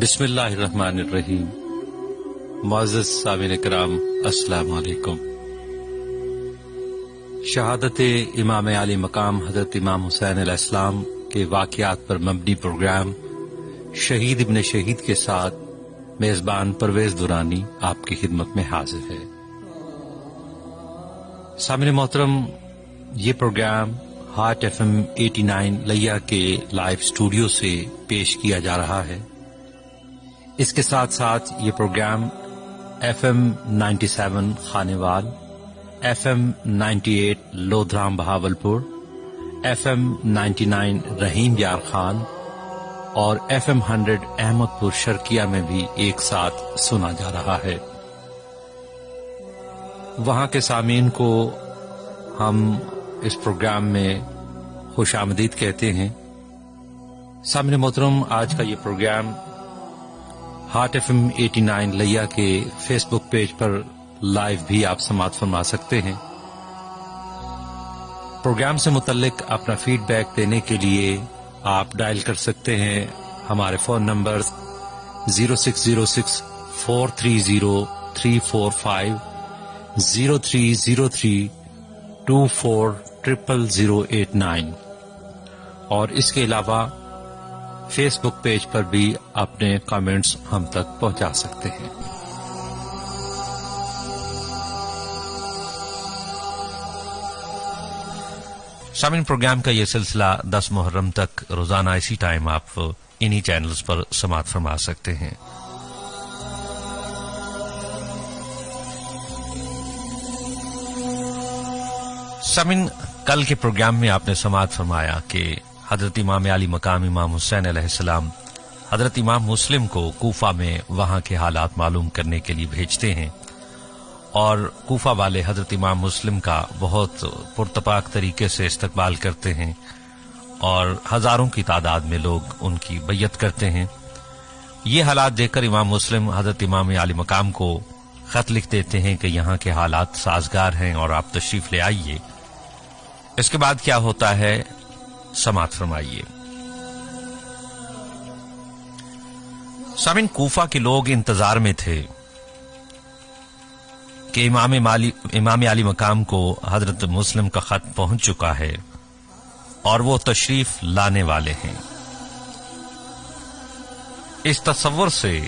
بسم اللہ الرحمن الرحیم۔ معزز سامعین کرام، السلام علیکم۔ شہادت امام عالی مقام حضرت امام حسین علیہ السلام کے واقعات پر مبنی پروگرام شہید ابن شہید کے ساتھ میزبان پرویز دورانی آپ کی خدمت میں حاضر ہے۔ سامعین محترم، یہ پروگرام ہارٹ ایف ایم 89 لیا کے لائیو اسٹوڈیو سے پیش کیا جا رہا ہے۔ اس کے ساتھ ساتھ یہ پروگرام ایف ایم 97 خانیوال، ایف ایم 98 لودھرام بہاولپور، ایف ایم 99 رحیم یار خان اور ایف ایم 100 احمد پور شرقیہ میں بھی ایک ساتھ سنا جا رہا ہے۔ وہاں کے سامعین کو ہم اس پروگرام میں خوش آمدید کہتے ہیں۔ سامعین محترم، آج کا یہ پروگرام ہارٹ ایف ایم 89 لیا کے فیس بک پیج پر لائیو بھی آپ سماعت فرما سکتے ہیں۔ پروگرام سے متعلق اپنا فیڈ بیک دینے کے لیے آپ ڈائل کر سکتے ہیں ہمارے فون نمبر 0606 430 345 0303 240089 اور اس کے علاوہ فیس بک پیج پر بھی اپنے کامنٹس ہم تک پہنچا سکتے ہیں۔ سامعین، پروگرام کا یہ سلسلہ 10 محرم تک روزانہ اسی ٹائم آپ انہی چینلز پر سماعت فرما سکتے ہیں۔ سامعین، کل کے پروگرام میں آپ نے سماعت فرمایا کہ حضرت امام علی مقام امام حسین علیہ السلام حضرت امام مسلم کو کوفہ میں وہاں کے حالات معلوم کرنے کے لیے بھیجتے ہیں، اور کوفہ والے حضرت امام مسلم کا بہت پرتپاک طریقے سے استقبال کرتے ہیں اور ہزاروں کی تعداد میں لوگ ان کی بیعت کرتے ہیں۔ یہ حالات دیکھ کر امام مسلم حضرت امام علی مقام کو خط لکھ دیتے ہیں کہ یہاں کے حالات سازگار ہیں اور آپ تشریف لے آئیے۔ اس کے بعد کیا ہوتا ہے، سماعت فرمائیے۔ سامعین، کوفہ کے لوگ انتظار میں تھے کہ امام علی مقام کو حضرت مسلم کا خط پہنچ چکا ہے اور وہ تشریف لانے والے ہیں۔ اس تصور سے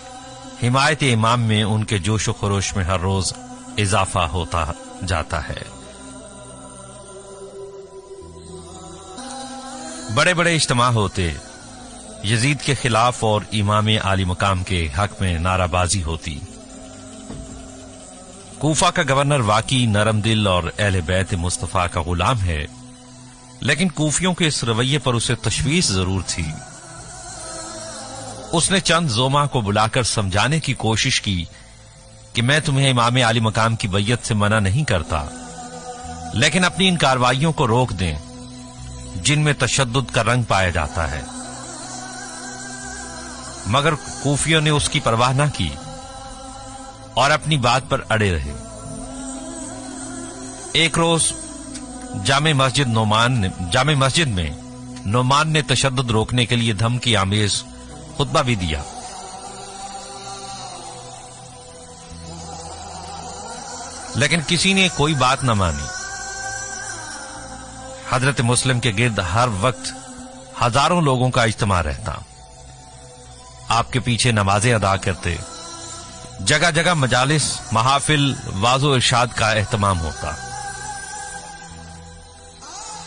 حمایت امام میں ان کے جوش و خروش میں ہر روز اضافہ ہوتا جاتا ہے۔ بڑے بڑے اجتماع ہوتے، یزید کے خلاف اور امام عالی مقام کے حق میں نعرہ بازی ہوتی۔ کوفہ کا گورنر واقعی نرم دل اور اہل بیت مصطفیٰ کا غلام ہے، لیکن کوفیوں کے اس رویے پر اسے تشویش ضرور تھی۔ اس نے چند زوما کو بلا کر سمجھانے کی کوشش کی کہ میں تمہیں امام علی مقام کی بیعت سے منع نہیں کرتا، لیکن اپنی ان کارروائیوں کو روک دیں جن میں تشدد کا رنگ پایا جاتا ہے۔ مگر کوفیوں نے اس کی پرواہ نہ کی اور اپنی بات پر اڑے رہے۔ ایک روز جامع مسجد میں نعمان نے تشدد روکنے کے لیے دھمکی آمیز خطبہ بھی دیا۔ لیکن کسی نے کوئی بات نہ مانی۔ حضرت مسلم کے گرد ہر وقت ہزاروں لوگوں کا اجتماع رہتا، آپ کے پیچھے نمازیں ادا کرتے، جگہ جگہ مجالس، محافل، واعظ و ارشاد کا اہتمام ہوتا۔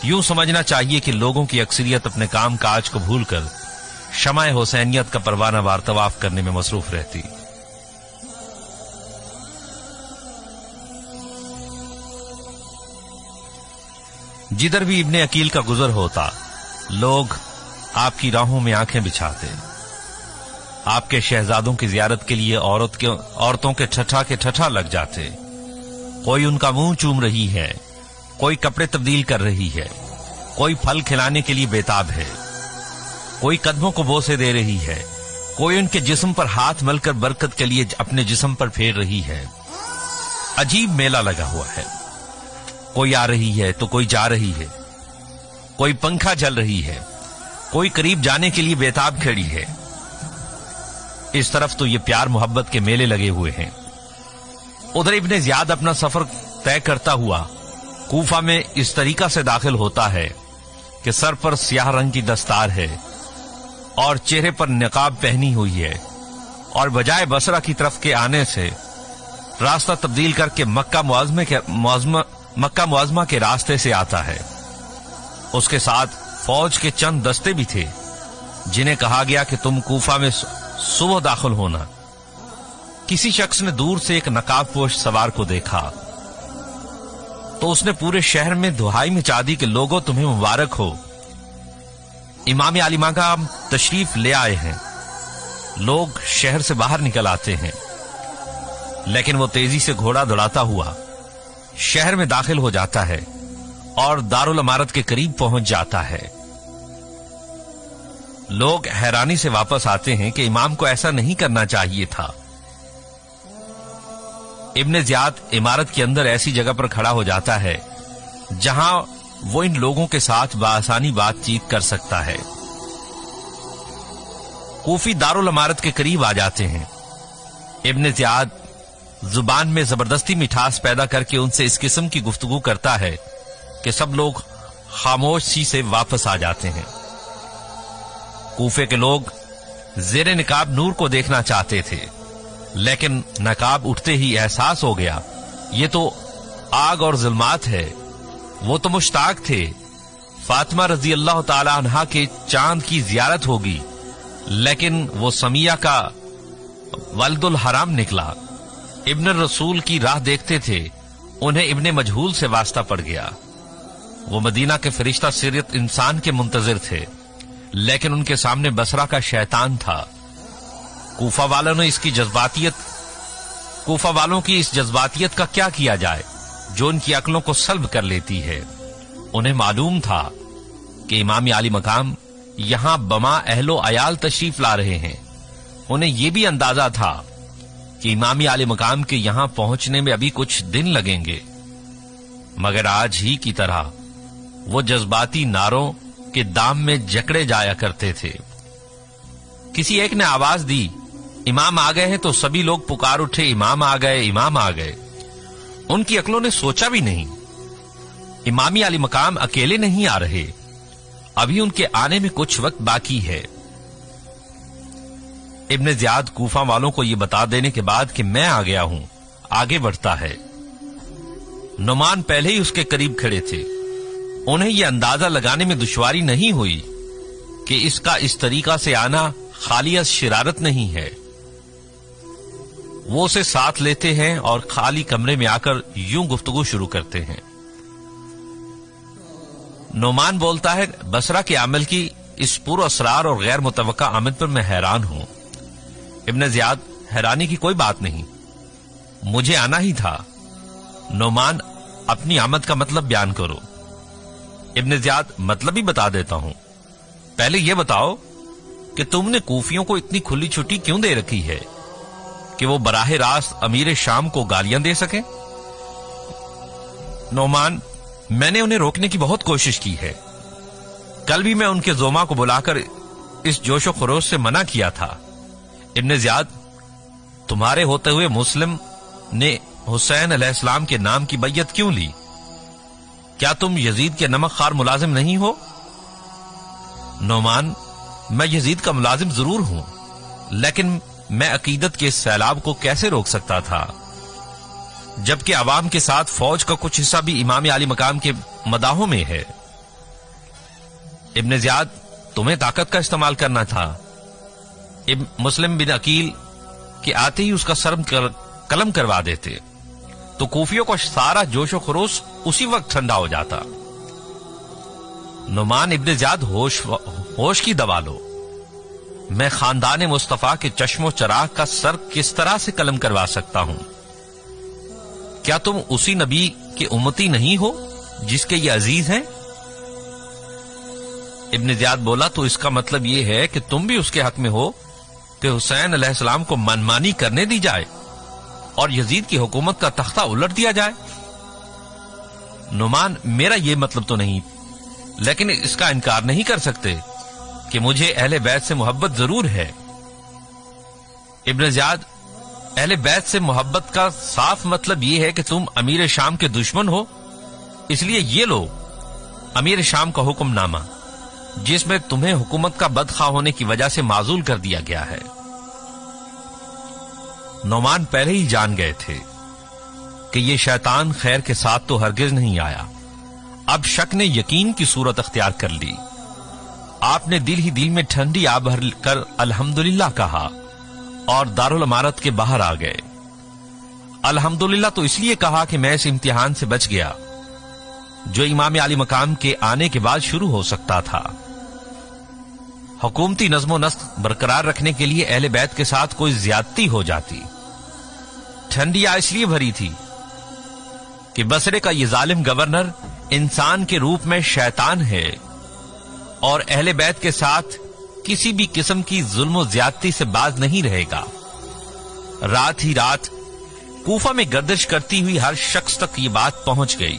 یوں سمجھنا چاہیے کہ لوگوں کی اکثریت اپنے کام کاج کو بھول کر شمع حسینیت کا پروانہ وار طواف کرنے میں مصروف رہتی۔ جدھر بھی ابن عقیل کا گزر ہوتا، لوگ آپ کی راہوں میں آنکھیں بچھاتے۔ آپ کے شہزادوں کی زیارت کے لیے عورتوں کے ٹھٹھا لگ جاتے۔ کوئی ان کا منہ چوم رہی ہے، کوئی کپڑے تبدیل کر رہی ہے، کوئی پھل کھلانے کے لیے بیتاب ہے، کوئی قدموں کو بوسے دے رہی ہے، کوئی ان کے جسم پر ہاتھ مل کر برکت کے لیے اپنے جسم پر پھیر رہی ہے۔ عجیب میلہ لگا ہوا ہے، کوئی آ رہی ہے تو کوئی جا رہی ہے، کوئی پنکھا چل رہی ہے، کوئی قریب جانے کے لیے بیتاب کھڑی ہے۔ इस तरफ तो ये प्यार मोहब्बत के मेले लगे हुए हैं। उधर इब्ने ज़ियाद अपना सफर तय करता हुआ कूफा में इस तरीका से दाखिल होता है कि सर पर स्याह रंग की दस्तार है और चेहरे पर निकाब पहनी हुई है, और बजाय बसरा की तरफ के आने से रास्ता तब्दील करके मक्का मुअज़्ज़मा के रास्ते से आता है। उसके साथ फौज के चंद दस्ते भी थे, जिन्हें कहा गया कि तुम कूफा में सुबह दाखिल होना। किसी शख्स ने दूर से एक नकाबपोश सवार को देखा तो उसने पूरे शहर में दुहाई मचा दी कि लोगों तुम्हें मुबारक हो, इमाम अली मकाम तशरीफ ले आए हैं। लोग शहर से बाहर निकल आते हैं, लेकिन वो तेजी से घोड़ा दौड़ाता हुआ शहर में दाखिल हो जाता है और दारुल इमारत के करीब पहुंच जाता है। लोग हैरानी से वापस आते हैं कि इमाम को ऐसा नहीं करना चाहिए था। इब्ने ज़ियाद इमारत के अंदर ऐसी जगह पर खड़ा हो जाता है जहां वो इन लोगों के साथ बआसानी बातचीत कर सकता है। कूफी दारुल इमारत के करीब आ जाते हैं। इब्ने ज़ियाद जुबान में जबरदस्ती मिठास पैदा करके उनसे इस किस्म की गुफ्तगू करता है कि सब लोग खामोशी से वापस आ जाते हैं। कूफे के लोग ज़ेरे निकाब नूर को देखना चाहते थे, लेकिन नकाब उठते ही एहसास हो गया ये तो आग और जुल्मात है। वो तो मुश्ताक थे, फातिमा रजी अल्लाह ताला अन्हा के चांद की जियारत होगी, लेकिन वो समिया का वल्दुल हराम निकला। इब्न रसूल की राह देखते थे, उन्हें इब्ने मजहूल से वास्ता पड़ गया। वो मदीना के फरिश्ता सीरत इंसान के मुंतजिर थे, लेकिन उनके सामने बसरा का शैतान था। कूफा वालों की इस जज्बातियत का क्या किया जाए जो उनकी अक्लों को सल्ब कर लेती है। उन्हें मालूम था कि इमाम आली मकाम यहां बमा अहलो अयाल तशरीफ ला रहे हैं। उन्हें यह भी अंदाजा था कि इमाम आली मकाम के यहां पहुंचने में अभी कुछ दिन लगेंगे, मगर आज ही की तरह वो जज्बाती नारों के दाम में जकड़े जाया करते थे। किसी एक ने आवाज दी, इमाम आ गए हैं, तो सभी लोग पुकार उठे, इमाम आ गए, इमाम आ गए। उनकी अक्लों ने सोचा भी नहीं, इमामी आली मकाम अकेले नहीं आ रहे, अभी उनके आने में कुछ वक्त बाकी है। इब्ने ज़ियाद कूफा वालों को यह बता देने के बाद कि मैं आ गया हूं, आगे बढ़ता है। नुमान पहले ही उसके करीब खड़े थे। उन्हें यह अंदाजा लगाने में दुश्वारी नहीं हुई कि इसका इस तरीका से आना खालियत शरारत नहीं है। वो उसे साथ लेते हैं और खाली कमरे में आकर यूं गुफ्तगू शुरू करते हैं। नुमान बोलता है, बसरा के अमल की इस पूरा असरार और गैर मुतवक्का आमद पर मैं हैरान हूं। इब्ने ज़ियाद, हैरानी की कोई बात नहीं, मुझे आना ही था। नुमान, अपनी आमद का मतलब बयान करो। इब्ने ज़ियाद, मतलब ही बता देता हूं। पहले यह बताओ कि तुमने कूफियों को इतनी खुली छुट्टी क्यों दे रखी है कि वो बराह रास्त अमीर शाम को गालियां दे सकें? नौमान, मैंने उन्हें रोकने की बहुत कोशिश की है। कल भी मैं उनके जोमा को बुलाकर इस जोशो खरोश से मना किया था। इब्ने ज़ियाद, तुम्हारे होते हुए मुस्लिम ने हुसैन अलैहिस्सलाम के नाम की बैयत क्यों ली? क्या तुम यजीद के नमक खार मुलाजिम नहीं हो? नौमान, मैं यजीद का मुलाजिम जरूर हूं, लेकिन मैं अकीदत के इस सैलाब को कैसे रोक सकता था, जबकि अवाम के साथ फौज का कुछ हिस्सा भी इमाम आली मकाम के मदाहों में है। इब्ने ज़ियाद, तुम्हें ताकत का इस्तेमाल करना था। मुस्लिम बिन अकील के आते ही उसका सर कलम करवा देते तो कूफियों का सारा जोशो खरोश उसी वक्त ठंडा हो जाता। नुमान, इब्ने ज़ियाद, होश की दवा लो। मैं खानदान मुस्तफा के चश्मो चराग का सर किस तरह से कलम करवा सकता हूं? क्या तुम उसी नबी के उम्मती नहीं हो जिसके ये अजीज हैं? इब्ने ज़ियाद बोला, तो इसका मतलब यह है कि तुम भी उसके हक में हो कि हुसैन अलैहिस्सलाम को मनमानी करने दी जाए और यजीद की हुकूमत का तख्ता उलट दिया जाए। नुमान, मेरा यह मतलब तो नहीं, लेकिन इसका इनकार नहीं कर सकते कि मुझे अहले बैत से मोहब्बत जरूर है। ابن زیاد، اہل بیت سے محبت کا صاف مطلب یہ ہے کہ تم امیر شام کے دشمن ہو، اس لیے یہ لو امیر شام کا حکم نامہ جس میں تمہیں حکومت کا بدخواہ ہونے کی وجہ سے معزول کر دیا گیا ہے۔ نعمان پہلے ہی جان گئے تھے کہ یہ شیطان خیر کے ساتھ تو ہرگز نہیں آیا۔ اب شک نے یقین کی صورت اختیار کر لی۔ آپ نے دل ہی دل میں ٹھنڈی آب بھر کر الحمدللہ کہا اور دارالامارت کے باہر آ گئے۔ الحمدللہ تو اس لیے کہا کہ میں اس امتحان سے بچ گیا جو امام علی مقام کے آنے کے بعد شروع ہو سکتا تھا۔ حکومتی نظم و نسق برقرار رکھنے کے لیے اہل بیت کے ساتھ کوئی زیادتی ہو جاتی۔ ٹھنڈی اس لیے بھری تھی کہ بصرے کا یہ ظالم گورنر انسان کے روپ میں شیطان ہے اور اہل بیت کے ساتھ کسی بھی قسم کی ظلم و زیادتی سے باز نہیں رہے گا۔ رات ہی رات کوفہ میں گردش کرتی ہوئی ہر شخص تک یہ بات پہنچ گئی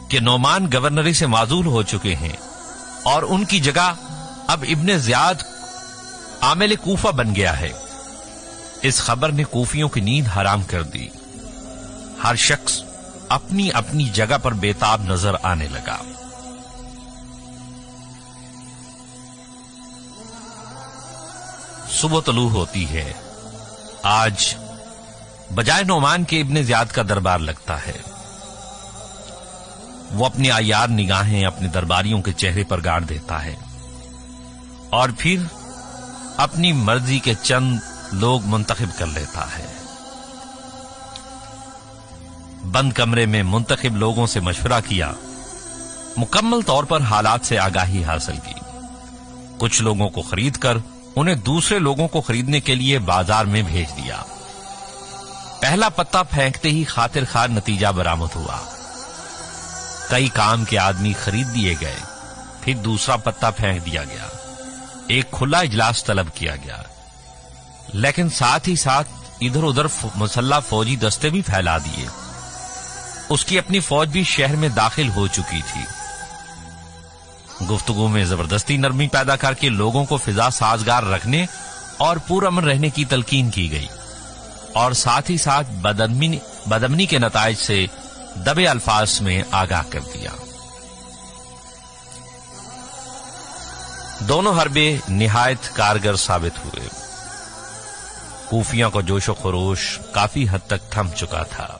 کہ نعمان گورنری سے معزول ہو چکے ہیں اور ان کی جگہ اب ابن زیاد عامل کوفہ بن گیا ہے۔ اس خبر نے کوفیوں کی نیند حرام کر دی۔ ہر شخص اپنی اپنی جگہ پر بےتاب نظر آنے لگا۔ صبح طلوع ہوتی ہے۔ آج بجائے نعمان کے ابن زیاد کا دربار لگتا ہے۔ وہ اپنی عیار نگاہیں اپنے درباریوں کے چہرے پر گاڑ دیتا ہے اور پھر اپنی مرضی کے چند لوگ منتخب کر لیتا ہے۔ بند کمرے میں منتخب لوگوں سے مشورہ کیا، مکمل طور پر حالات سے آگاہی حاصل کی، کچھ لوگوں کو خرید کر انہیں دوسرے لوگوں کو خریدنے کے لیے بازار میں بھیج دیا۔ پہلا پتا پھینکتے ہی خاطر خواہ نتیجہ برآمد ہوا۔ کئی کام کے آدمی خرید دیے گئے، پھر دوسرا پتا پھینک دیا گیا، ایک کھلا اجلاس طلب کیا گیا، لیکن ساتھ ہی ساتھ ادھر ادھر مسلح فوجی دستے بھی پھیلا دیے۔ اس کی اپنی فوج بھی شہر میں داخل ہو چکی تھی۔ گفتگو میں زبردستی نرمی پیدا کر کے لوگوں کو فضا سازگار رکھنے اور پرامن رہنے کی تلقین کی گئی اور ساتھ ہی ساتھ بدامنی کے نتائج سے دبے الفاظ میں آگاہ کر دیا۔ دونوں حربے نہایت کارگر ثابت ہوئے۔ کوفیوں کا جوش و خروش کافی حد تک تھم چکا تھا۔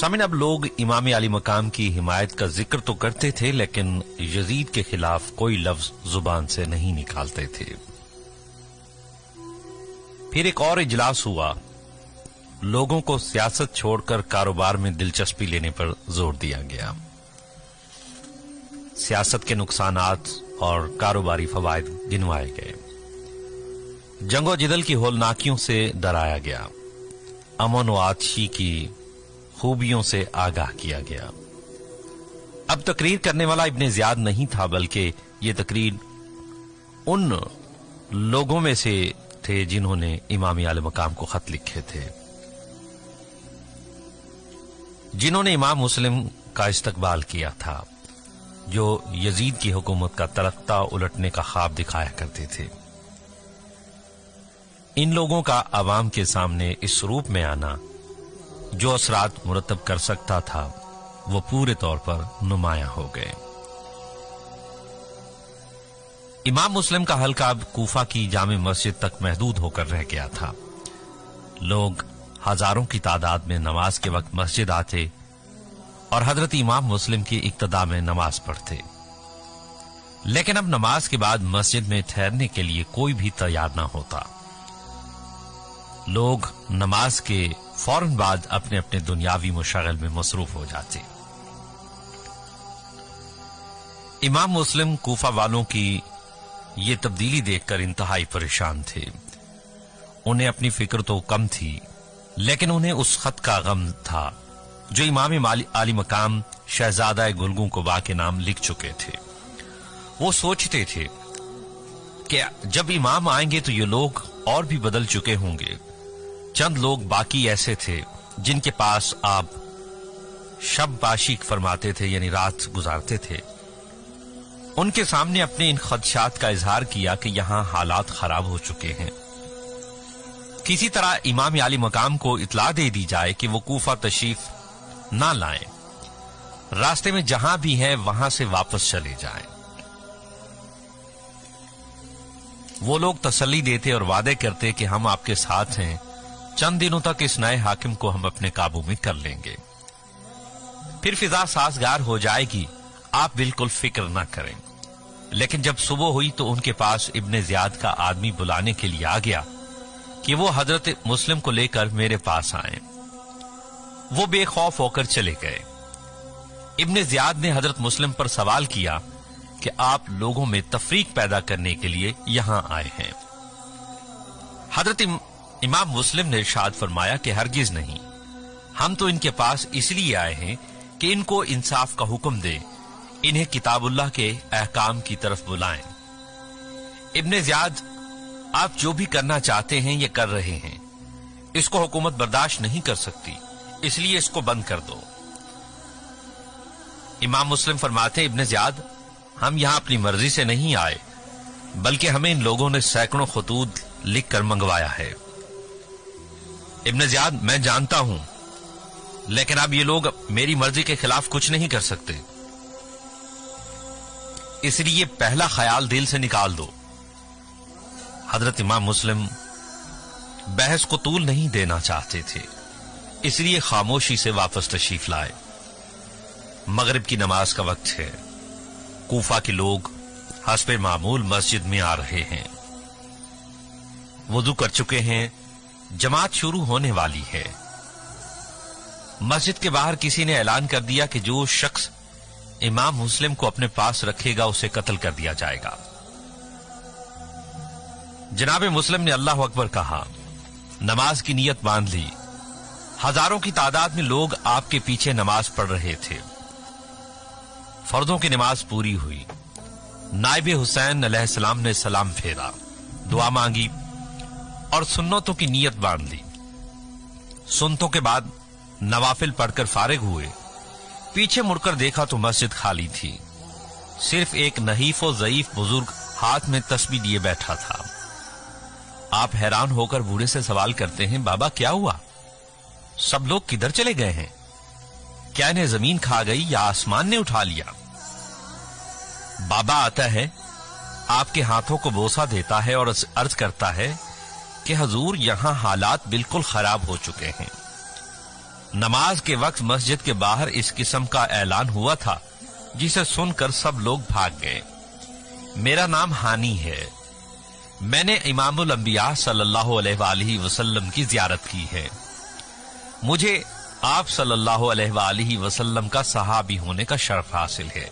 सामिन, अब लोग इमाम आली मकाम की हिमायत का जिक्र तो करते थे, लेकिन यजीद के खिलाफ कोई लफ्ज जुबान से नहीं निकालते थे। फिर एक और इजलास हुआ। लोगों को सियासत छोड़कर कारोबार में दिलचस्पी लेने पर जोर दिया गया। सियासत के नुकसानात और कारोबारी फवायद गिनवाए गए। जंगो जिदल की होलनाकियों से डराया गया। अमन व आतशी की खूबियों से आगाह किया गया। अब तकरीर करने वाला इब्ने ज़ियाद नहीं था, बल्कि ये तकरीर उन लोगों में से थे जिन्होंने इमाम आले मकाम को खत लिखे थे, जिन्होंने इमाम मुस्लिम का इस्तकबाल किया था, जो यजीद की हुकूमत का तख्ता उलटने का ख्वाब दिखाया करते थे। इन लोगों का अवाम के सामने इस रूप में आना जो असरात मुरतब कर सकता था, वो पूरे तौर पर नुमायां हो गए। इमाम मुस्लिम का हल्का अब कूफा की जामे मस्जिद तक महदूद होकर रह गया था। लोग हजारों की तादाद में नमाज के वक्त मस्जिद आते और हजरत इमाम मुस्लिम की इक्तदा में नमाज पढ़ते, लेकिन अब नमाज के बाद मस्जिद में ठहरने के लिए कोई भी तैयार ना होता। लोग नमाज के फौरन बाद अपने अपने दुनियावी मुशागल में मसरूफ हो जाते। इमाम मुस्लिम कूफा वालों की ये तब्दीली देखकर इंतहाई परेशान थे। उन्हें अपनी फिक्र तो कम थी, लेकिन उन्हें उस खत का गम था जो इमाम आली मकाम शहजादा गुलगू कुबा के नाम लिख चुके थे। वो सोचते थे कि जब इमाम आएंगे तो ये लोग और भी बदल चुके होंगे। चंद लोग बाकी ऐसे थे जिनके पास आप शब बाशिक फरमाते थे, यानी रात गुजारते थे। उनके सामने अपने इन खदशात का इजहार किया कि यहां हालात खराब हो चुके हैं। किसी तरह इमाम आली मकाम को इतला दे दी जाए कि वो कूफा तशरीफ ना लाएं, रास्ते में जहां भी हैं वहां से वापस चले जाएं। वो लोग तसल्ली देते और वादे करते कि हम आपके साथ हैं, चंद दिनों तक इस नए हाकिम को हम अपने काबू में कर लेंगे, फिर फिजा साजगार हो जाएगी, आप बिल्कुल फिक्र ना करें। लेकिन जब सुबह हुई तो उनके पास इब्ने ज़ियाद का आदमी बुलाने के लिए आ गया कि वो हजरत मुस्लिम को लेकर मेरे पास आए। वो बेखौफ होकर चले गए। इब्ने ज़ियाद ने हजरत मुस्लिम पर सवाल किया कि आप लोगों में तफरीक पैदा करने के लिए यहां आए हैं। हजरत इमाम मुस्लिम ने इरशाद फरमाया कि हरगिज नहीं, हम तो इनके पास इसलिए आए हैं कि इनको इंसाफ का हुक्म दे, इन्हें किताबुल्लाह के अहकाम की तरफ बुलाएं। इब्ने ज़ियाद, आप जो भी करना चाहते हैं ये कर रहे हैं, इसको हुकूमत बर्दाश्त नहीं कर सकती, इसलिए इसको बंद कर दो। इमाम मुस्लिम फरमाते, इब्ने ज़ियाद, हम यहां अपनी मर्जी से नहीं आए, बल्कि हमें इन लोगों ने सैकड़ों खतूत लिख कर मंगवाया है। इब्ने ज़ियाद, मैं जानता हूं, लेकिन अब ये लोग मेरी मर्जी के खिलाफ कुछ नहीं कर सकते, इसलिए पहला ख्याल दिल से निकाल दो। हजरत इमाम मुस्लिम बहस को तूल नहीं देना चाहते थे, इसलिए खामोशी से वापस तशरीफ लाए। मगरिब की नमाज का वक्त है। कूफा के लोग हस्बे मामूल मस्जिद में आ रहे हैं। वुजू कर चुके हैं, जमात शुरू होने वाली है। मस्जिद के बाहर किसी ने ऐलान कर दिया कि जो शख्स इमाम मुस्लिम को अपने पास रखेगा उसे कत्ल कर दिया जाएगा। जनाब मुस्लिम ने अल्लाह अकबर कहा, नमाज की नीयत बांध ली। हजारों की तादाद में लोग आपके पीछे नमाज पढ़ रहे थे। फर्दों की नमाज पूरी हुई। नाइब हुसैन अलैहिस्सलाम ने सलाम फेरा, दुआ मांगी और सुन्नतों की नीयत बांध ली। सुन्नतों के बाद नवाफिल पढ़कर फारिग हुए। पीछे मुड़कर देखा तो मस्जिद खाली थी। सिर्फ एक नहीफ और ज़ईफ बुजुर्ग हाथ में तस्बीह लिए बैठा था। आप हैरान होकर बूढ़े से सवाल करते हैं, बाबा क्या हुआ? सब लोग किधर चले गए हैं? क्या इन्हें जमीन खा गई या आसमान ने उठा लिया? बाबा आता है, आपके हाथों को बोसा देता है और अर्ज करता है कि हजूर, यहां हालात बिल्कुल खराब हो चुके हैं। नमाज के वक्त मस्जिद के बाहर इस किस्म का ऐलान हुआ था, जिसे सुनकर सब लोग भाग गए। मेरा नाम हानी है। मैंने इमामुल अंबिया सल्लल्लाहु अलैहि वसल्लम की जियारत की है। मुझे आप सल्लल्लाहु अलैहि वसल्लम का सहाबी होने का शर्फ हासिल है।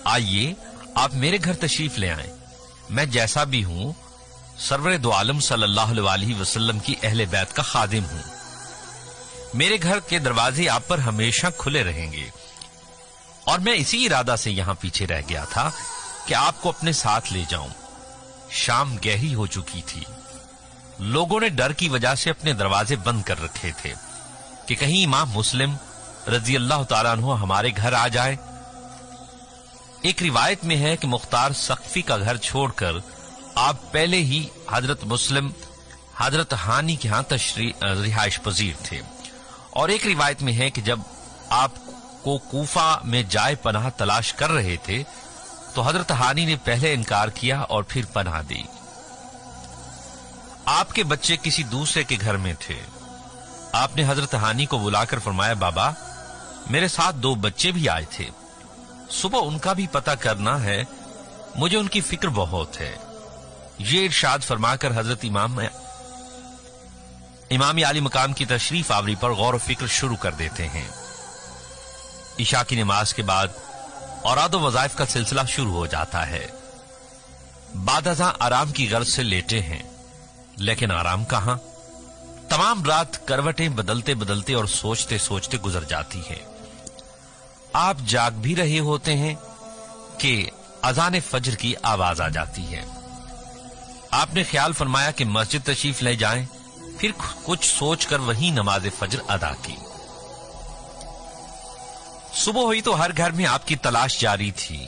आइए आप मेरे घर तशरीफ ले आएं। मैं जैसा भी हूं सरवरे दो आलम सल्लल्लाहु अलैहि वसल्लम की अहले बैत का खादिम हूं। मेरे घर के दरवाजे आप पर हमेशा खुले रहेंगे। और मैं इसी इरादा से यहां पीछे रह गया था कि आपको अपने साथ ले जाऊं। शाम गहरी हो चुकी थी। लोगों ने डर की वजह से अपने दरवाजे बंद कर रखे थे कि कहीं इमाम मुस्लिम रजी अल्लाह तआला अन्हु हमारे घर आ जाए। एक रिवायत में है कि मुख्तार सख्फी का घर छोड़कर आप पहले ही हजरत मुस्लिम हजरत हानी के यहां रिहाइश पजीर थे। और एक रिवायत में है कि जब आपको कूफा में जाए पनाह तलाश कर रहे थे तो हजरत हानी ने पहले इनकार किया और फिर पनाह दी। आपके बच्चे किसी दूसरे के घर में थे। आपने हजरत हानी को बुलाकर फरमाया, बाबा मेरे साथ 2 बच्चे भी आए थे, सुबह उनका भी पता करना है, मुझे उनकी फिक्र बहुत है। ये इरशाद फरमाकर हजरत इमाम आली मकाम की तशरीफ आवरी पर गौर व फिक्र शुरू कर देते हैं। इशा की नमाज के बाद औराद व वज़ाइफ का सिलसिला शुरू हो जाता है। बाद अज़ां आराम की गर्ज से लेटे हैं, लेकिन आराम कहां। तमाम रात करवटें बदलते बदलते और सोचते सोचते गुजर जाती है। आप जाग भी रहे होते हैं कि अज़ान फज्र की आवाज आ जाती है। आपने ख्याल फरमाया कि मस्जिद तशरीफ ले जाएं, फिर कुछ सोचकर वहीं नमाज फज्र अदा की। सुबह हुई तो हर घर में आपकी तलाश जारी थी।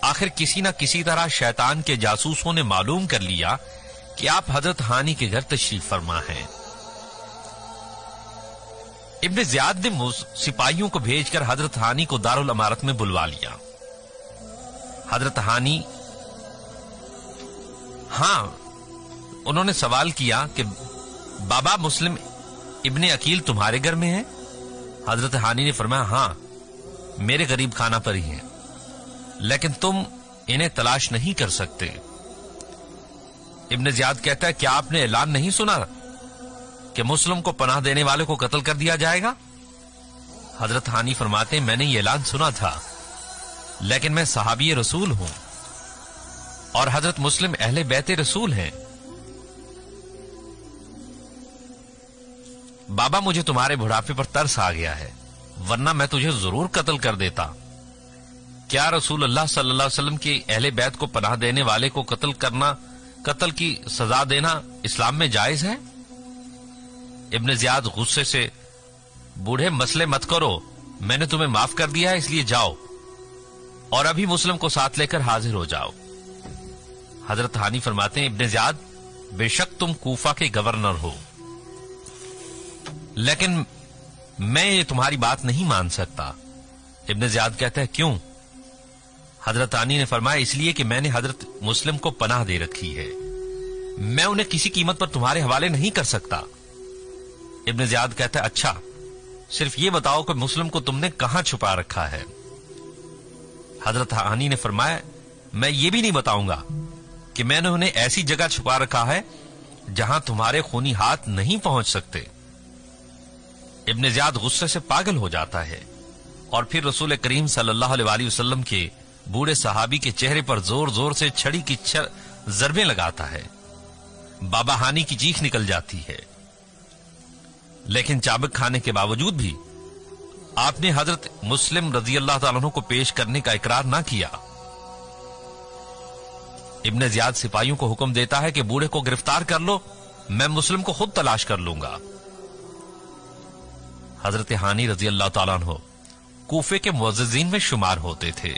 आखिर किसी न किसी तरह शैतान के जासूसों ने मालूम कर लिया कि आप हजरत हानी के घर तशरीफ फरमा हैं। इब्ने ज़ियाद ने सिपाहियों को भेजकर हजरत हानी को दारुल अमारत में बुलवा लिया। हजरत हानी उन्होंने सवाल किया कि बाबा मुस्लिम इब्ने अकील तुम्हारे घर में है? हजरत हानी ने फरमाया, हां मेरे गरीब खाना पर ही हैं, लेकिन तुम इन्हें तलाश नहीं कर सकते। इब्ने ज़ियाद कहता है, क्या आपने ऐलान नहीं सुना कि मुस्लिम को पनाह देने वाले को कत्ल कर दिया जाएगा? हजरत हानी फरमाते हैं, मैंने ये ऐलान सुना था, लेकिन मैं सहाबी रसूल हूं और हजरत मुस्लिम अहले बैत रसूल हैं। बाबा मुझे तुम्हारे बुढ़ापे पर तरस आ गया है, वरना मैं तुझे जरूर कत्ल कर देता। क्या रसूल अल्लाह सल्लल्लाहु अलैहि वसल्लम के अहले बैत को पनाह देने वाले को कत्ल की सजा देना इस्लाम में जायज है? इब्ने ज़ियाद गुस्से से, बूढ़े मसले मत करो, मैंने तुम्हें माफ कर दिया है, इसलिए जाओ और अभी मुस्लिम को साथ लेकर हाजिर हो जाओ। हजरत हानी फरमाते हैं, इब्ने ज़ियाद बेशक तुम कूफा के गवर्नर हो, लेकिन मैं ये तुम्हारी बात नहीं मान सकता। इब्ने ज़ियाद कहते हैं, क्यों? हजरत हानी ने फरमाया, इसलिए कि मैंने हजरत मुस्लिम को पनाह दे रखी है, मैं उन्हें किसी कीमत पर तुम्हारे हवाले नहीं कर सकता। इब्ने ज़ियाद कहता है, अच्छा सिर्फ ये बताओ कि मुस्लिम को तुमने कहां छुपा रखा है? हजरत हानी ने फरमाया, मैं ये भी नहीं बताऊंगा कि मैंने उन्हें ऐसी जगह छुपा रखा है जहां तुम्हारे खूनी हाथ नहीं पहुंच सकते। इब्ने ज़ियाद गुस्से से पागल हो जाता है और फिर रसूल करीम सल्लल्लाहु अलैहि वसल्लम के बूढ़े सहाबी के चेहरे पर जोर जोर से छड़ी की जरबें लगाता है। बाबा हानी की चीख निकल जाती है, लेकिन चाबक खाने के बावजूद भी आपने हजरत मुस्लिम रजी अल्लाह तआला अन्हु को पेश करने का इकरार ना किया। इब्ने ज़ियाद सिपाहियों को हुक्म देता है कि बूढ़े को गिरफ्तार कर लो, मैं मुस्लिम को खुद तलाश कर लूंगा। हजरत हानी रजी अल्लाह तआला अन्हु कूफे के मुअज्जिज़ीन में शुमार होते थे।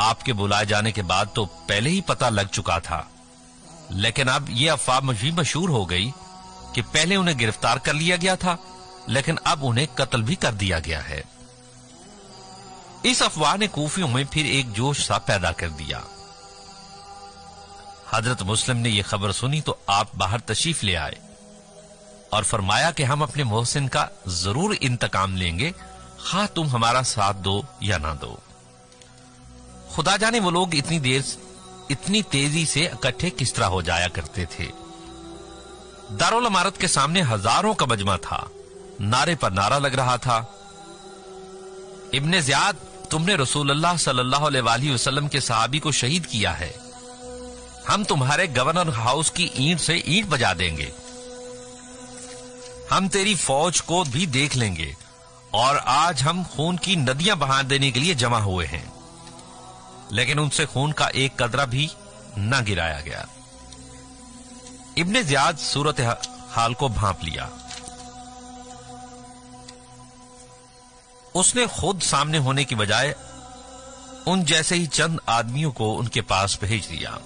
आपके बुलाए जाने के बाद तो पहले ही पता लग चुका था, लेकिन अब यह अफवाह मशहूर हो गई कि पहले उन्हें गिरफ्तार कर लिया गया था, लेकिन अब उन्हें कत्ल भी कर दिया गया है। इस अफवाह ने कूफियों में फिर एक जोश सा पैदा कर दिया। हजरत मुस्लिम ने यह खबर सुनी तो आप बाहर तशरीफ ले आए। اور فرمایا کہ ہم اپنے محسن کا ضرور انتقام لیں گے، خواہ تم ہمارا ساتھ دو یا نہ دو۔ خدا جانے وہ لوگ اتنی تیزی سے اکٹھے کس طرح ہو جایا کرتے تھے۔ دارالعمارت کے سامنے ہزاروں کا مجمع تھا، نعرے پر نعرہ لگ رہا تھا، ابن زیاد، تم نے رسول اللہ صلی اللہ علیہ وآلہ وسلم کے صحابی کو شہید کیا ہے، ہم تمہارے گورنر ہاؤس کی اینٹ سے اینٹ بجا دیں گے، ہم تیری فوج کو بھی دیکھ لیں گے، اور آج ہم خون کی ندیاں بہا دینے کے لیے جمع ہوئے ہیں۔ لیکن ان سے خون کا ایک قطرہ بھی نہ گرایا گیا۔ ابن زیاد صورت حال کو بھانپ لیا، اس نے خود سامنے ہونے کی بجائے ان جیسے ہی چند آدمیوں کو ان کے پاس بھیج دیا۔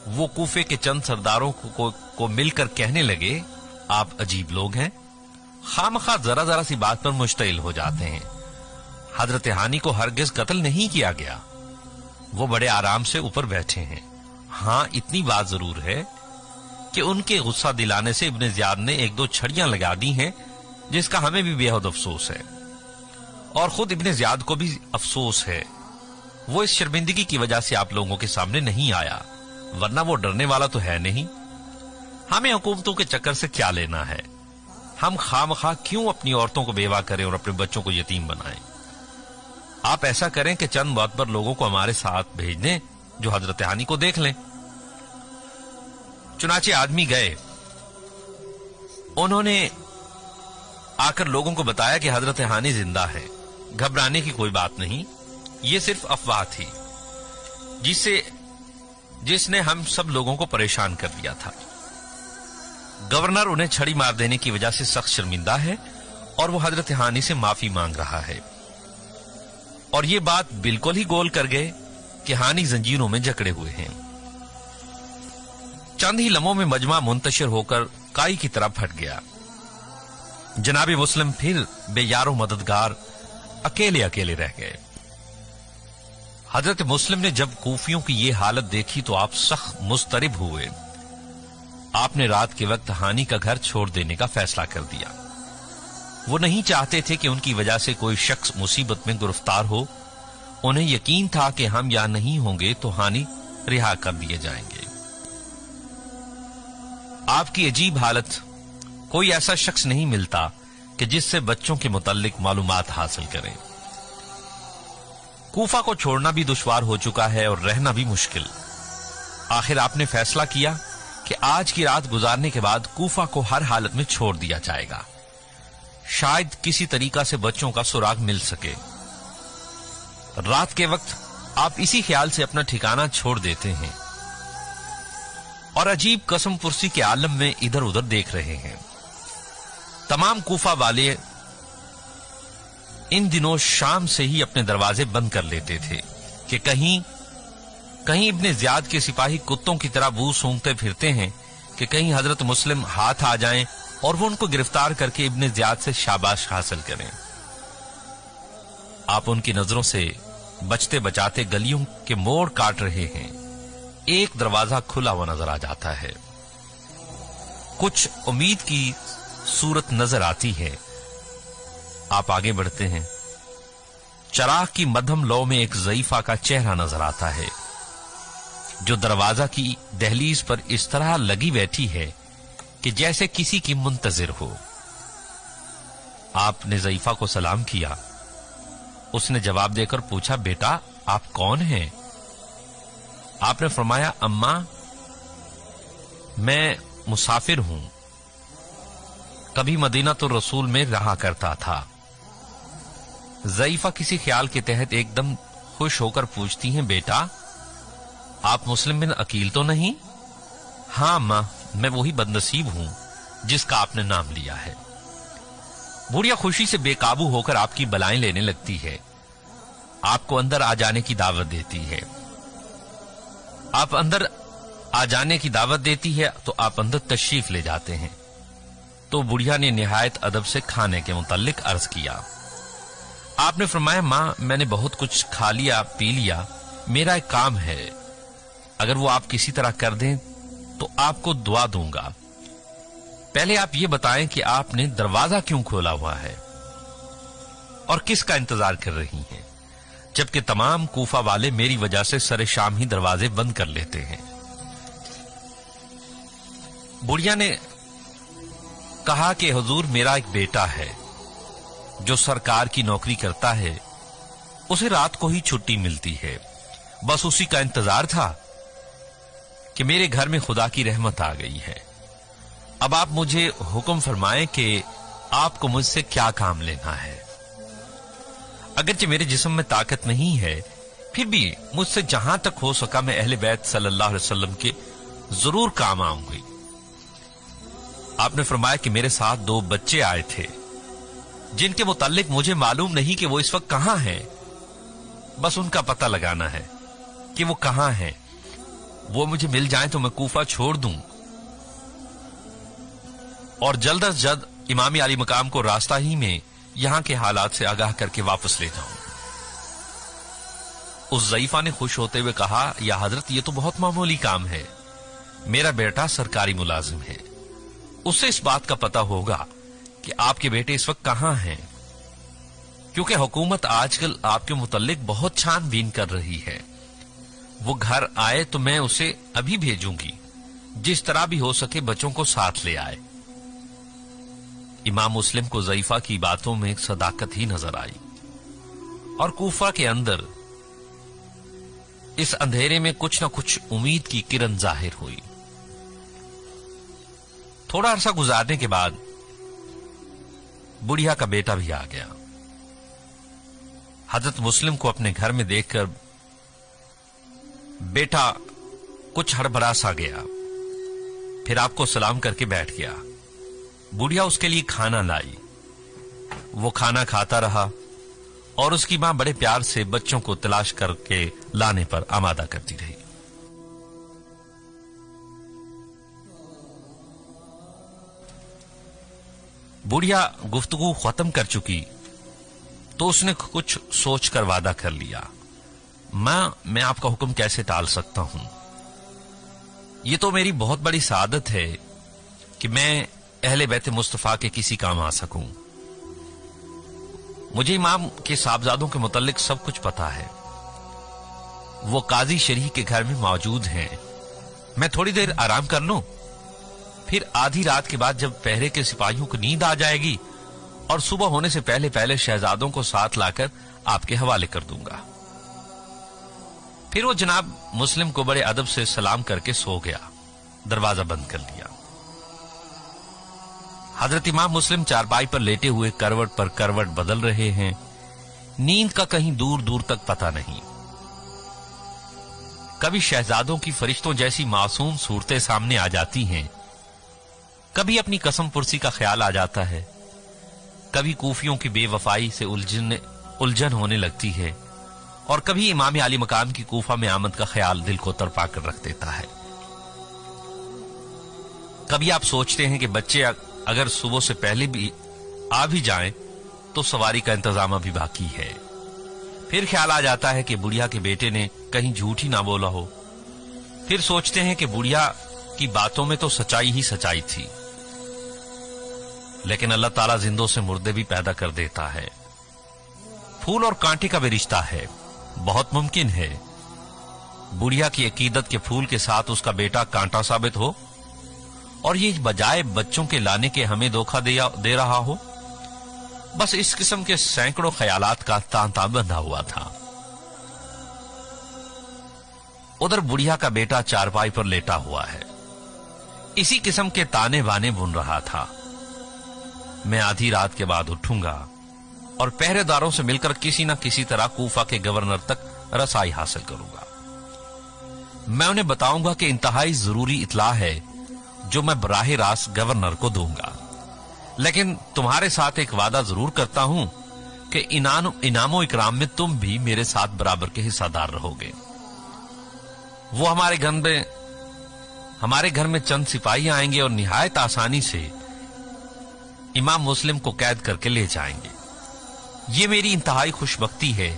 وہ کوفے کے چند سرداروں کو مل کر کہنے لگے، آپ عجیب لوگ ہیں، خامخواہ ذرا ذرا سی بات پر مشتعل ہو جاتے ہیں۔ حضرت ہانی کو ہرگز قتل نہیں کیا گیا، وہ بڑے آرام سے اوپر بیٹھے ہیں۔ ہاں اتنی بات ضرور ہے کہ ان کے غصہ دلانے سے ابن زیاد نے ایک دو چھڑیاں لگا دی ہیں، جس کا ہمیں بھی بے حد افسوس ہے، اور خود ابن زیاد کو بھی افسوس ہے۔ وہ اس شرمندگی کی وجہ سے آپ لوگوں کے سامنے نہیں آیا، ورنہ وہ ڈرنے والا تو ہے نہیں۔ ہمیں حکومتوں کے چکر سے کیا لینا ہے، ہم خواہ کیوں اپنی عورتوں کو بیوہ کریں اور اپنے بچوں کو یتیم بنائیں۔ آپ ایسا کریں کہ چند معتبر لوگوں کو ہمارے ساتھ بھیج دیں جو حضرت ہانی کو دیکھ لیں۔ چنانچہ آدمی گئے، انہوں نے آ کر لوگوں کو بتایا کہ حضرت ہانی زندہ ہے، گھبرانے کی کوئی بات نہیں، یہ صرف افواہ تھی جس نے ہم سب لوگوں کو پریشان کر دیا تھا۔ گورنر انہیں چھڑی مار دینے کی وجہ سے سخت شرمندہ ہے، اور وہ حضرت ہانی سے معافی مانگ رہا ہے۔ اور یہ بات بالکل ہی گول کر گئے کہ ہانی زنجیروں میں جکڑے ہوئے ہیں۔ چند ہی لمحوں میں مجمع منتشر ہو کر کائی کی طرف ہٹ گیا۔ جناب مسلم پھر بے یار و مددگار اکیلے اکیلے رہ گئے۔ حضرت مسلم نے جب کوفیوں کی یہ حالت دیکھی تو آپ سخت مضطرب ہوئے۔ آپ نے رات کے وقت ہانی کا گھر چھوڑ دینے کا فیصلہ کر دیا۔ وہ نہیں چاہتے تھے کہ ان کی وجہ سے کوئی شخص مصیبت میں گرفتار ہو۔ انہیں یقین تھا کہ ہم یہاں نہیں ہوں گے تو ہانی رہا کر دیے جائیں گے۔ آپ کی عجیب حالت، کوئی ایسا شخص نہیں ملتا کہ جس سے بچوں کے متعلق معلومات حاصل کریں۔ کوفہ کو چھوڑنا بھی دشوار ہو چکا ہے اور رہنا بھی مشکل۔ آخر آپ نے فیصلہ کیا کہ آج کی رات گزارنے کے بعد کوفہ کو ہر حالت میں چھوڑ دیا جائے گا، شاید کسی طریقہ سے بچوں کا سراغ مل سکے۔ رات کے وقت آپ اسی خیال سے اپنا ٹھکانہ چھوڑ دیتے ہیں اور عجیب قسم پرسی کے عالم میں ادھر ادھر دیکھ رہے ہیں۔ تمام کوفہ والے ان دنوں شام سے ہی اپنے دروازے بند کر لیتے تھے کہ کہیں ابن زیاد کے سپاہی کتوں کی طرح بو سونگتے پھرتے ہیں کہ کہیں حضرت مسلم ہاتھ آ جائیں اور وہ ان کو گرفتار کر کے ابن زیاد سے شاباش حاصل کریں۔ آپ ان کی نظروں سے بچتے بچاتے گلیوں کے موڑ کاٹ رہے ہیں۔ ایک دروازہ کھلا ہوا نظر آ جاتا ہے، کچھ امید کی صورت نظر آتی ہے۔ آپ آگے بڑھتے ہیں، چراغ کی مدھم لو میں ایک ضعیفہ کا چہرہ نظر آتا ہے جو دروازہ کی دہلیز پر اس طرح لگی بیٹھی ہے کہ جیسے کسی کی منتظر ہو۔ آپ نے ضعیفہ کو سلام کیا۔ اس نے جواب دے کر پوچھا، بیٹا آپ کون ہیں؟ آپ نے فرمایا، اماں میں مسافر ہوں، کبھی مدینہ تو رسول میں رہا کرتا تھا۔ ضعیفہ کسی خیال کے تحت ایک دم خوش ہو کر پوچھتی ہیں، بیٹا آپ مسلم بن عقیل تو نہیں؟ ہاں ماں، میں وہی بدنصیب ہوں جس کا آپ نے نام لیا ہے۔ بوڑھیا خوشی سے بے قابو ہو کر آپ کی بلائیں لینے لگتی ہے، آپ کو اندر آ جانے کی دعوت دیتی ہے۔ آپ اندر آ جانے کی دعوت دیتی ہے تو آپ اندر تشریف لے جاتے ہیں۔ تو بڑھیا نے نہایت ادب سے کھانے کے متعلق عرض کیا۔ آپ نے فرمایا، ماں میں نے بہت کچھ کھا لیا پی لیا، میرا ایک کام ہے، اگر وہ آپ کسی طرح کر دیں تو آپ کو دعا دوں گا۔ पहले आप ये बताएं कि आपने दरवाजा क्यों खोला हुआ है और किसका इंतजार कर रही हैं, जबकि तमाम कूफा वाले मेरी वजह से सरे शाम ही दरवाजे बंद कर लेते हैं। बुढ़िया ने कहा कि हुजूर, मेरा एक बेटा है जो सरकार की नौकरी करता है, उसे रात को ही छुट्टी मिलती है, बस उसी का इंतजार था कि मेरे घर में खुदा की रहमत आ गई है। अब आप मुझे हुक्म फरमाएं कि आपको मुझसे क्या काम लेना है। अगरचे मेरे जिस्म में ताकत नहीं है, फिर भी मुझसे जहां तक हो सका मैं अहले बैत सल्लल्लाहु अलैहि वसल्लम के जरूर काम आऊंगी। आपने फरमाया कि मेरे साथ 2 बच्चे आए थे जिनके मुताल्लिक मुझे मालूम नहीं कि वो इस वक्त कहां हैं, बस उनका पता लगाना है कि वो कहां हैं। वो मुझे मिल जाएं तो मैं कूफा छोड़ दूं और जल्द अज जल्द इमाम अली मकाम को रास्ता ही में यहां के हालात से आगाह करके वापस ले जाऊं। उस ज़ईफा ने खुश होते हुए कहा, या हजरत, ये तो बहुत मामूली काम है, मेरा बेटा सरकारी मुलाजिम है, उससे इस बात का पता होगा कि आपके बेटे इस वक्त कहां हैं, क्योंकि हुकूमत आजकल आपके मुतल्लिक बहुत छानबीन कर रही है। वो घर आए तो मैं उसे अभी भेजूंगी, जिस तरह भी हो सके बच्चों को साथ ले आए। इमाम मुस्लिम को ज़ईफा की बातों में एक सदाकत ही नजर आई और कूफा के अंदर इस अंधेरे में कुछ न कुछ उम्मीद की किरण जाहिर हुई। थोड़ा अरसा गुजारने के बाद बुढ़िया का बेटा भी आ गया। हजरत मुस्लिम को अपने घर में देखकर बेटा कुछ हड़बड़ा सा गया, फिर आपको सलाम करके बैठ गया। बुढ़िया उसके लिए खाना लाई, वो खाना खाता रहा और उसकी मां बड़े प्यार से बच्चों को तलाश करके लाने पर आमादा करती रही। बुढ़िया गुफ्तगू खत्म कर चुकी तो उसने कुछ सोचकर वादा कर लिया, मैं आपका हुक्म कैसे टाल सकता हूं। ये तो मेरी बहुत बड़ी सादत है कि मैं अहले बैत मुस्तफा के किसी काम आ सकूं। मुझे इमाम के साहबजादों के मुतल्लिक सब कुछ पता है। वो काजी शरीह के घर में मौजूद हैं। मैं थोड़ी देर आराम कर लूं, फिर आधी रात के बाद जब पहरे के सिपाहियों को नींद आ जाएगी और सुबह होने से पहले पहले शहजादों को साथ लाकर आपके हवाले कर दूंगा। फिर वो जनाब मुस्लिम को बड़े अदब से सलाम करके सो गया, दरवाजा बंद कर लिया। हजरत इमाम मुस्लिम चारपाई पर लेटे हुए करवट पर करवट बदल रहे हैं। नींद का कहीं दूर दूर तक पता नहीं। कभी शहजादों की फरिश्तों जैसी मासूम सूरतें सामने आ जाती हैं, कभी अपनी कसम पुरसी का ख्याल आ जाता है, कभी कूफियों की बेवफाई से उलझन होने लगती है और कभी इमाम अली मकाम की कूफा में आमद का ख्याल दिल को तड़पा कर रख देता है। कभी आप सोचते हैं कि बच्चे अगर सुबह से पहले भी आ भी जाएं तो सवारी का इंतजाम अभी बाकी है। फिर ख्याल आ जाता है कि बुढ़िया के बेटे ने कहीं झूठ ही ना बोला हो। फिर सोचते हैं कि बुढ़िया की बातों में तो सच्चाई ही सच्चाई थी, लेकिन अल्लाह ताला जिंदों से मुर्दे भी पैदा कर देता है। फूल और कांटे का भी रिश्ता है। बहुत मुमकिन है बुढ़िया की अकीदत के फूल के साथ उसका बेटा कांटा साबित हो और ये बजाय बच्चों के लाने के हमें धोखा दे रहा हो। बस इस किस्म के सैकड़ों ख्यालात का तांता बंधा हुआ था। उधर बुढ़िया का बेटा चारपाई पर लेटा हुआ है, इसी किस्म के ताने बाने बुन रहा था। मैं आधी रात के बाद उठूंगा और पहरेदारों से मिलकर किसी न किसी तरह कूफा के गवर्नर तक रसाई हासिल करूंगा। मैं उन्हें बताऊंगा कि इंतहाई जरूरी इतला है जो मैं बराह रास्त गवर्नर को दूंगा, लेकिन तुम्हारे साथ एक वादा जरूर करता हूं कि इनामो इकराम में तुम भी मेरे साथ बराबर के हिस्सादार रहोगे। वो हमारे घर में चंद सिपाही आएंगे और निहायत आसानी से इमाम मुस्लिम को कैद करके ले जाएंगे। ये मेरी इंतहाई खुशबख्ती है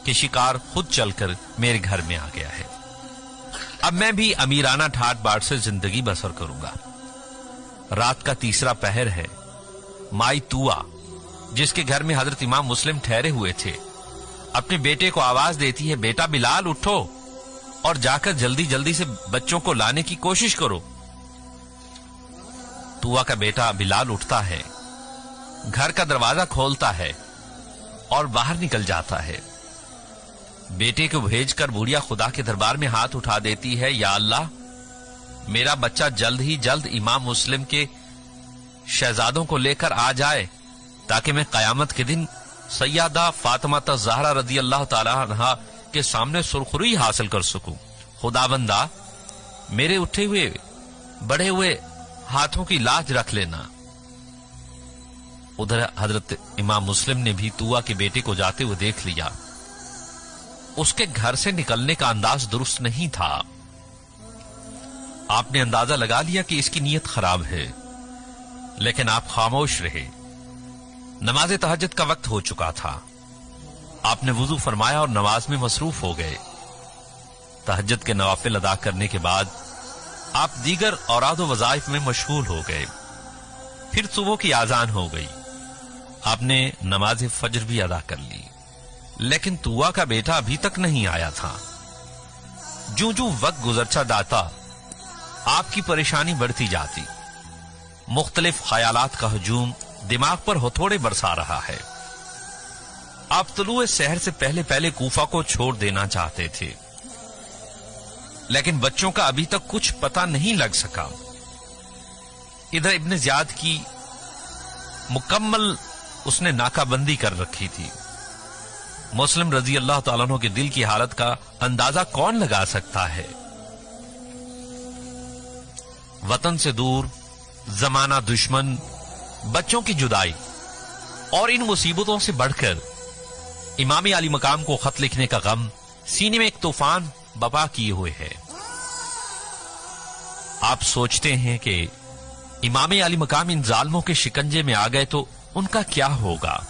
कि शिकार खुद चलकर मेरे घर में आ गया है। अब मैं भी अमीराना ठाट बाट से जिंदगी बसर करूंगा। रात का तीसरा पहर है। माई तुआ, जिसके घर में हजरत इमाम मुस्लिम ठहरे हुए थे, अपने बेटे को आवाज देती है, बेटा बिलाल उठो और जाकर जल्दी जल्दी से बच्चों को लाने की कोशिश करो। तुआ का बेटा बिलाल उठता है, घर का दरवाजा खोलता है और बाहर निकल जाता है। बेटे को भेजकर बुढ़िया खुदा के दरबार में हाथ उठा देती है, या अल्लाह, मेरा बच्चा जल्द ही जल्द इमाम मुस्लिम के शहजादों को लेकर आ जाए ताकि मैं कयामत के दिन सैयदा फातिमा ज़हरा रज़ी अल्लाह ताला अन्हा के सामने सुरखुरी हासिल कर सकूं। खुदाबंदा, मेरे उठे हुए बढ़े हुए हाथों की लाज रख लेना। उधर हजरत इमाम मुस्लिम ने भी तुआ के बेटे को जाते हुए देख लिया। उसके घर से निकलने का अंदाज दुरुस्त नहीं था। आपने अंदाजा लगा लिया कि इसकी नीयत खराब है, लेकिन आप खामोश रहे। नमाज तहज्जुद का वक्त हो चुका था। आपने वुजू फरमाया और नमाज में मसरूफ हो गए। तहज्जुद के नवाफिल अदा करने के बाद आप दीगर औराद व वज़ाइफ में मशगूल हो गए। फिर सुबह की आजान हो गई। आपने नमाज फजर भी अदा कर ली, लेकिन तुआ का बेटा अभी तक नहीं आया था। जो जो वक्त गुजरता जाता, आपकी परेशानी बढ़ती जाती। मुख्तलिफ ख्यालात का हजूम दिमाग पर हथौड़े बरसा रहा है। आप तुलुए सहर से पहले पहले कूफा को छोड़ देना चाहते थे, लेकिन बच्चों का अभी तक कुछ पता नहीं लग सका। इधर इब्न ज़ियाद की मुकम्मल उसने नाकाबंदी कर रखी थी। मुस्लिम रजी अल्लाह तआला अन्हु के दिल की हालत का अंदाजा कौन लगा सकता है। वतन से दूर, जमाना दुश्मन, बच्चों की जुदाई और इन मुसीबतों से बढ़कर इमाम अली मकाम को खत लिखने का गम सीने में एक तूफान बपा किए हुए है। आप सोचते हैं कि इमाम अली मकाम इन जालिमों के शिकंजे में आ गए तो उनका क्या होगा।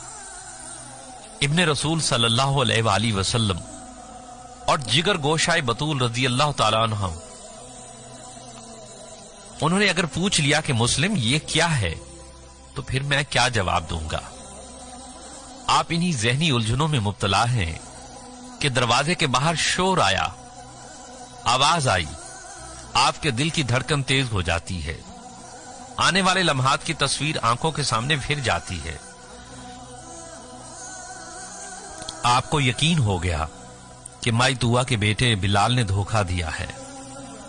इब्ने रसूल सल्लल्लाहु अलैहि वसल्लम और जिगर गोशाए बतूल रजी अल्लाह ताला अन्हा, उन्होंने अगर पूछ लिया कि मुस्लिम ये क्या है, तो फिर मैं क्या जवाब दूंगा। आप इन्हीं जहनी उलझनों में मुब्तला हैं कि दरवाजे के बाहर शोर आया, आवाज आई, आपके दिल की धड़कन तेज हो जाती है। आने वाले लम्हात की तस्वीर आंखों के सामने फिर जाती है। आपको यकीन हो गया कि माई तुआ के बेटे बिलाल ने धोखा दिया है।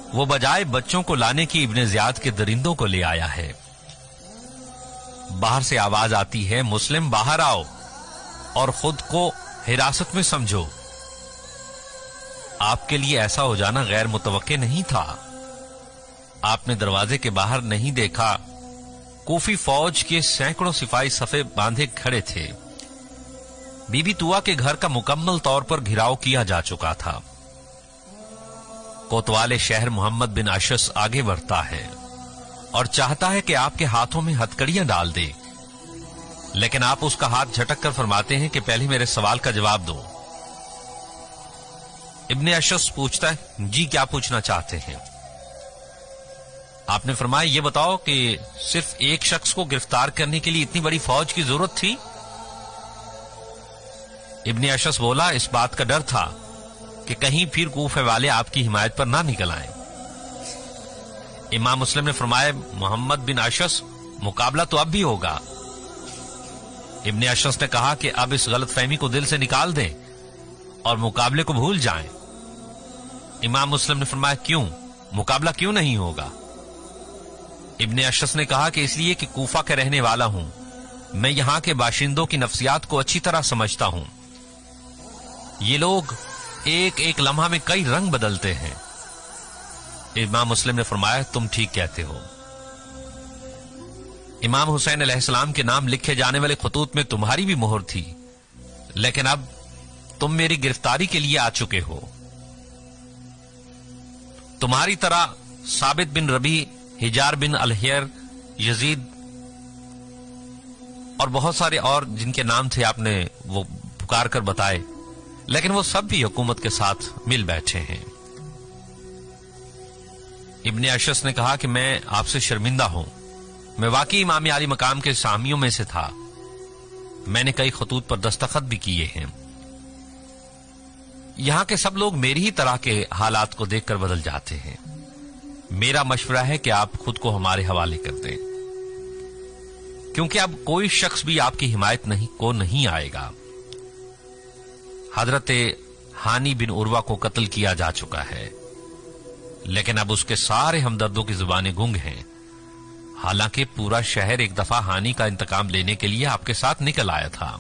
वो बजाय बच्चों को लाने की इब्ने ज़ियाद के दरिंदों को ले आया है। बाहर से आवाज आती है, मुस्लिम बाहर आओ और खुद को हिरासत में समझो। आपके लिए ऐसा हो जाना गैर मुतवक्के नहीं था। आपने दरवाजे के बाहर नहीं देखा, कूफी फौज के सैकड़ों सिपाही सफे बांधे खड़े थे। बीबी तुआ के घर का मुकम्मल तौर पर घिराव किया जा चुका था। कोतवाले शहर मोहम्मद बिन अशस आगे बढ़ता है और चाहता है कि आपके हाथों में हथकड़ियां डाल दे, लेकिन आप उसका हाथ झटक कर फरमाते हैं कि पहले मेरे सवाल का जवाब दो। इब्ने अशस पूछता है, जी क्या पूछना चाहते हैं। आपने फरमाया, ये बताओ कि सिर्फ एक शख्स को गिरफ्तार करने के लिए इतनी बड़ी फौज की जरूरत थी। इब्ने अशस बोला, इस बात का डर था कि कहीं फिर कूफे वाले आपकी हिमायत पर ना निकल आए। इमाम मुस्लिम ने फरमाया, मोहम्मद बिन अशस, मुकाबला तो अब भी होगा। इब्ने अशस ने कहा कि अब इस गलतफहमी को दिल से निकाल दें और मुकाबले को भूल जाएं। इमाम मुस्लिम ने फरमाया, क्यों, मुकाबला क्यों नहीं होगा। इब्ने अशस ने कहा कि इसलिए कि कूफा का रहने वाला हूं, मैं यहां के बाशिंदों की नफ्सियात को अच्छी तरह समझता हूं। ये लोग एक एक लम्हा में कई रंग बदलते हैं। इमाम मुस्लिम ने फरमाया, तुम ठीक कहते हो। इमाम हुसैन अलैहिस्सलाम के नाम लिखे जाने वाले खतूत में तुम्हारी भी मोहर थी, लेकिन अब तुम मेरी गिरफ्तारी के लिए आ चुके हो। तुम्हारी तरह साबित बिन रबी, हिजार बिन अलहियर, यजीद और बहुत सारे और जिनके नाम थे आपने वो पुकार कर बताए, लेकिन वो सब भी हुकूमत के साथ मिल बैठे हैं। इब्ने अशस ने कहा कि मैं आपसे शर्मिंदा हूं میں واقعی امام علی مقام کے سامیوں میں سے تھا. میں نے کئی خطوط پر دستخط بھی کیے ہیں. یہاں کے سب لوگ میری ہی طرح کے حالات کو دیکھ کر بدل جاتے ہیں. میرا مشورہ ہے کہ آپ خود کو ہمارے حوالے کر دیں، کیونکہ اب کوئی شخص بھی آپ کی حمایت نہیں آئے گا. حضرت ہانی بن عروہ کو قتل کیا جا چکا ہے، لیکن اب اس کے سارے ہمدردوں کی زبانیں گنگ ہیں. حالانکہ پورا شہر ایک دفعہ ہانی کا انتقام لینے کے لیے آپ کے ساتھ نکل آیا تھا.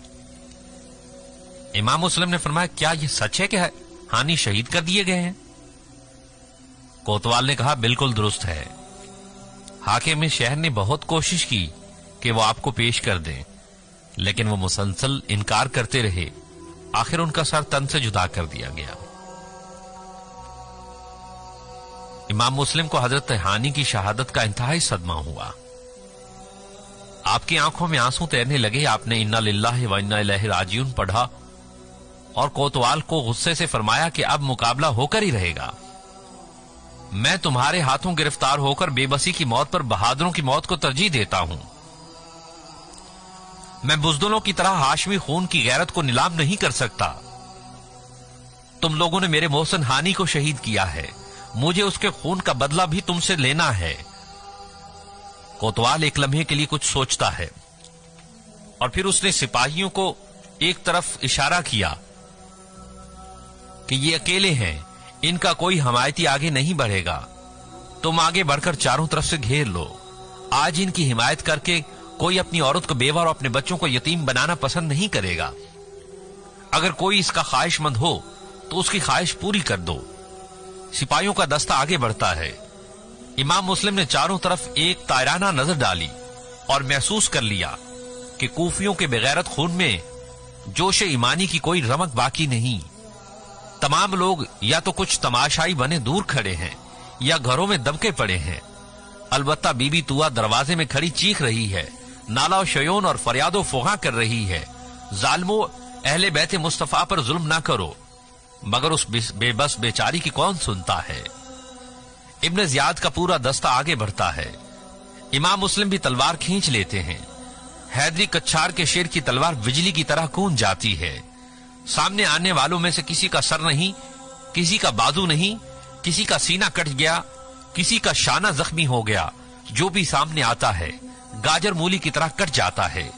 امام مسلم نے فرمایا، کیا یہ سچ ہے کہ ہانی شہید کر دیے گئے ہیں؟ کوتوال نے کہا، بالکل درست ہے. حاکم شہر نے بہت کوشش کی کہ وہ آپ کو پیش کر دیں، لیکن وہ مسلسل انکار کرتے رہے. آخر ان کا سر تن سے جدا کر دیا گیا. امام مسلم کو حضرت ہانی کی شہادت کا انتہائی صدمہ ہوا. آپ کی آنکھوں میں آنسو تیرنے لگے. آپ نے انا للہ و انا الیہ راجعون پڑھا اور کوتوال کو غصے سے فرمایا کہ اب مقابلہ ہو کر ہی رہے گا. میں تمہارے ہاتھوں گرفتار ہو کر بے بسی کی موت پر بہادروں کی موت کو ترجیح دیتا ہوں. میں بزدلوں کی طرح ہاشمی خون کی غیرت کو نیلام نہیں کر سکتا. تم لوگوں نے میرے محسن ہانی کو شہید کیا ہے، مجھے اس کے خون کا بدلہ بھی تم سے لینا ہے. کوتوال ایک لمحے کے لیے کچھ سوچتا ہے اور پھر اس نے سپاہیوں کو ایک طرف اشارہ کیا کہ یہ اکیلے ہیں، ان کا کوئی حمایتی آگے نہیں بڑھے گا. تم آگے بڑھ کر چاروں طرف سے گھیر لو. آج ان کی حمایت کر کے کوئی اپنی عورت کو بیوہ اور اپنے بچوں کو یتیم بنانا پسند نہیں کرے گا. اگر کوئی اس کا خواہش مند ہو تو اس کی خواہش پوری کر دو. سپاہیوں کا دستہ آگے بڑھتا ہے. امام مسلم نے چاروں طرف ایک طائرانہ نظر ڈالی اور محسوس کر لیا کہ کوفیوں کے بغیرت خون میں جوش ایمانی کی کوئی رمق باقی نہیں. تمام لوگ یا تو کچھ تماشائی بنے دور کھڑے ہیں یا گھروں میں دبکے پڑے ہیں. البتہ بی بی توا دروازے میں کھڑی چیخ رہی ہے، نالا و شیون اور فریاد و فغاں کر رہی ہے، ظالمو اہل بیت مصطفیٰ پر ظلم نہ کرو. مگر اس بے بس بیچاری کی کون سنتا ہے. ابن زیاد کا پورا دستہ آگے بڑھتا ہے. امام مسلم بھی تلوار کھینچ لیتے ہیں. حیدری کچھار کے شیر کی تلوار بجلی کی طرح گونج جاتی ہے. سامنے آنے والوں میں سے کسی کا سر نہیں، کسی کا بازو نہیں، کسی کا سینہ کٹ گیا، کسی کا شانہ زخمی ہو گیا. جو بھی سامنے آتا ہے گاجر مولی کی طرح کٹ جاتا ہے.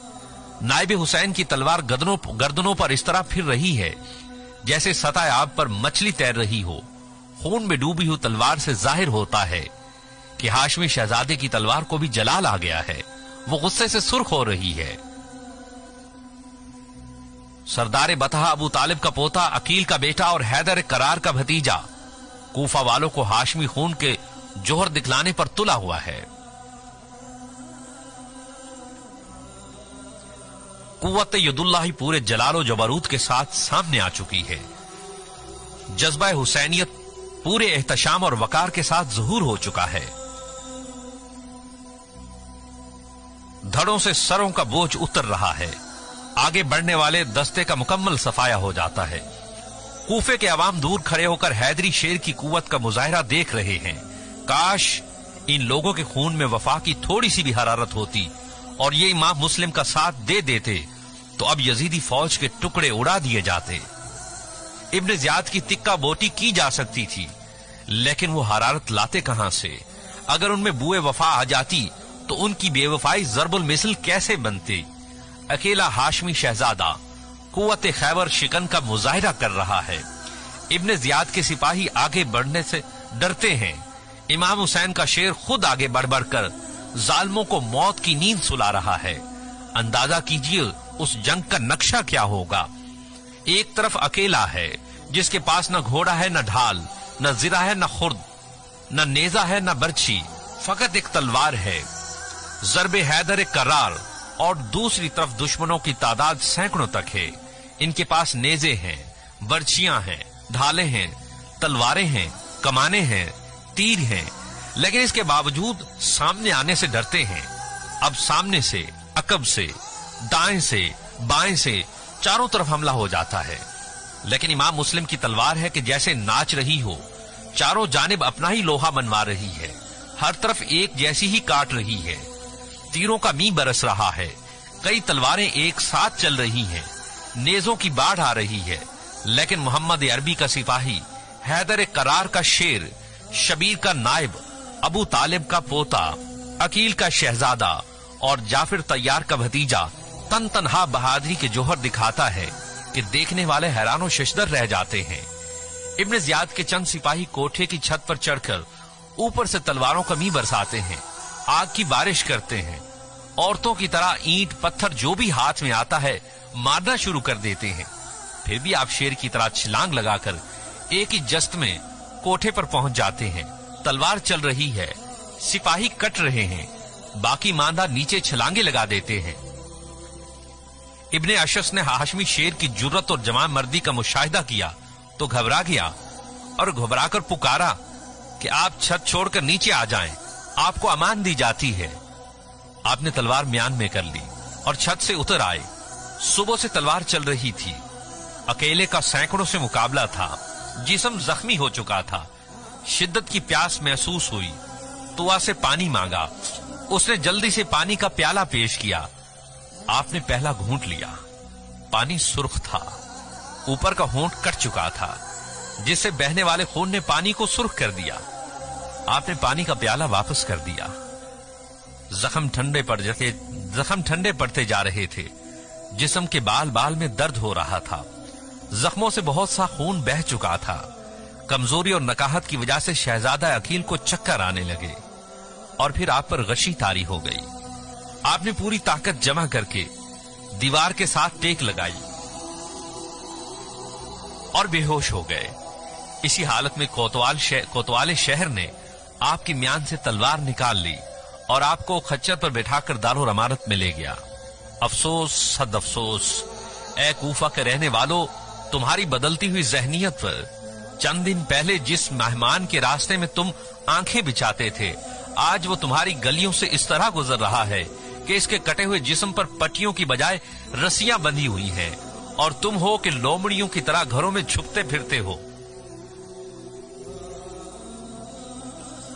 نائب حسین کی تلوار گردنوں پر اس طرح پھر رہی ہے جیسے سطح آب پر مچھلی تیر رہی ہو. خون میں ڈوبی ہوئی تلوار سے ظاہر ہوتا ہے کہ ہاشمی شہزادے کی تلوار کو بھی جلال آ گیا ہے. وہ غصے سے سرخ ہو رہی ہے. سردار بطحہ ابو طالب کا پوتا، عقیل کا بیٹا اور حیدر کرار کا بھتیجا کوفہ والوں کو ہاشمی خون کے جوہر دکھلانے پر تلا ہوا ہے. قوت ید اللہ پورے جلال و جبروت کے ساتھ سامنے آ چکی ہے. جذبہ حسینیت پورے احتشام اور وقار کے ساتھ ظہور ہو چکا ہے. دھڑوں سے سروں کا بوجھ اتر رہا ہے. آگے بڑھنے والے دستے کا مکمل صفایا ہو جاتا ہے. کوفے کے عوام دور کھڑے ہو کر حیدری شیر کی قوت کا مظاہرہ دیکھ رہے ہیں. کاش ان لوگوں کے خون میں وفا کی تھوڑی سی بھی حرارت ہوتی اور یہ امام مسلم کا ساتھ دے دیتے تو اب یزیدی فوج کے ٹکڑے اڑا دیے جاتے. ابن زیاد کی تکہ بوٹی کی جا سکتی تھی، لیکن وہ حرارت لاتے کہاں سے؟ اگر ان میں بوئے وفا آ جاتی تو ان کی بے وفائی ضرب المثل کیسے بنتی؟ اکیلا ہاشمی شہزادہ قوت خیبر شکن کا مظاہرہ کر رہا ہے. ابن زیاد کے سپاہی آگے بڑھنے سے ڈرتے ہیں. امام حسین کا شیر خود آگے بڑھ بڑھ کر ظالموں کو موت کی نیند سلا رہا ہے. اندازہ کیجئے اس جنگ کا نقشہ کیا ہوگا. ایک طرف اکیلا ہے جس کے پاس نہ گھوڑا ہے، نہ ڈھال، نہ زرہ ہے، نہ خرد، نہ نیزہ ہے، نہ برچھی، فقط ایک تلوار ہے، ضرب حیدر کرار. اور دوسری طرف دشمنوں کی تعداد سینکڑوں تک ہے. ان کے پاس نیزے ہیں، برچیاں ہیں، ڈھالیں ہیں، تلواریں ہیں، کمانے ہیں، تیر ہیں، لیکن اس کے باوجود سامنے آنے سے ڈرتے ہیں. اب سامنے سے، عقب سے، دائیں سے، بائیں سے چاروں طرف حملہ ہو جاتا ہے. لیکن امام مسلم کی تلوار ہے کہ جیسے ناچ رہی ہو، چاروں جانب اپنا ہی لوہا منوا رہی ہے، ہر طرف ایک جیسی ہی کاٹ رہی ہے. तीरों का मी बरस रहा है, कई तलवारें एक साथ चल रही हैं, नेजों की बाढ़ आ रही है, लेकिन मोहम्मद अरबी का सिपाही, हैदर करार का शेर, शबीर का नायब, अबू तालिब का पोता, अकील का शहजादा और जाफिर तैयार का भतीजा तन तनहा बहादुरी के जोहर दिखाता है कि देखने वाले हैरानो शशदर रह जाते हैं। इब्न जियाद के चंद सिपाही कोठे की छत पर चढ़कर ऊपर से तलवारों का मी बरसाते हैं, आग की बारिश करते हैं, औरतों की तरह ईंट पत्थर जो भी हाथ में आता है मारना शुरू कर देते हैं। फिर भी आप शेर की तरह छलांग लगाकर एक ही जस्त में कोठे पर पहुंच जाते हैं। तलवार चल रही है, सिपाही कट रहे हैं, बाकी मांदा नीचे छलांगे लगा देते हैं। इब्ने अशस ने हाशमी शेर की जुर्रत और जमा मर्दी का मुशाहिदा किया तो घबरा गया और घबराकर पुकारा कि आप छत छोड़कर नीचे आ जाएं, आपको अमान दी जाती है। आपने तलवार म्यान में कर ली और छत से उतर आए। सुबह से तलवार चल रही थी, अकेले का सैकड़ों से मुकाबला था, जिस्म जख्मी हो चुका था, शिद्दत की प्यास महसूस हुई, तुआ से पानी मांगा। उसने जल्दी से पानी का प्याला पेश किया। आपने पहला घूंट लिया, पानी सुर्ख था, ऊपर का होंठ कट चुका था, जिससे बहने वाले खून ने पानी को सुर्ख कर दिया। आपने पानी का प्याला वापस कर दिया। जख्म ठंडे पड़ते जा रहे थे, जिस्म के बाल बाल में दर्द हो रहा था, जख्मों से बहुत सा खून बह चुका था। कमजोरी और नकाहत की वजह से शहजादा अकील को चक्कर आने लगे और फिर आप पर गशी तारी हो गई। आपने पूरी ताकत जमा करके दीवार के साथ टेक लगाई और बेहोश हो गए। इसी हालत में कोतवाल शहर ने आपकी म्यान से तलवार निकाल ली और आपको खच्चर पर बैठाकर दारो अमारत में ले गया। अफसोस सद अफसोस, ए कूफा के रहने वालों, तुम्हारी बदलती हुई जहनियत पर। चंद दिन पहले जिस मेहमान के रास्ते में तुम आंखें बिछाते थे, आज वो तुम्हारी गलियों से इस तरह गुजर रहा है कि इसके कटे हुए जिस्म पर पट्टियों की बजाय रस्सियां बंधी हुई हैं, और तुम हो कि लोमड़ियों की तरह घरों में छुपते फिरते हो।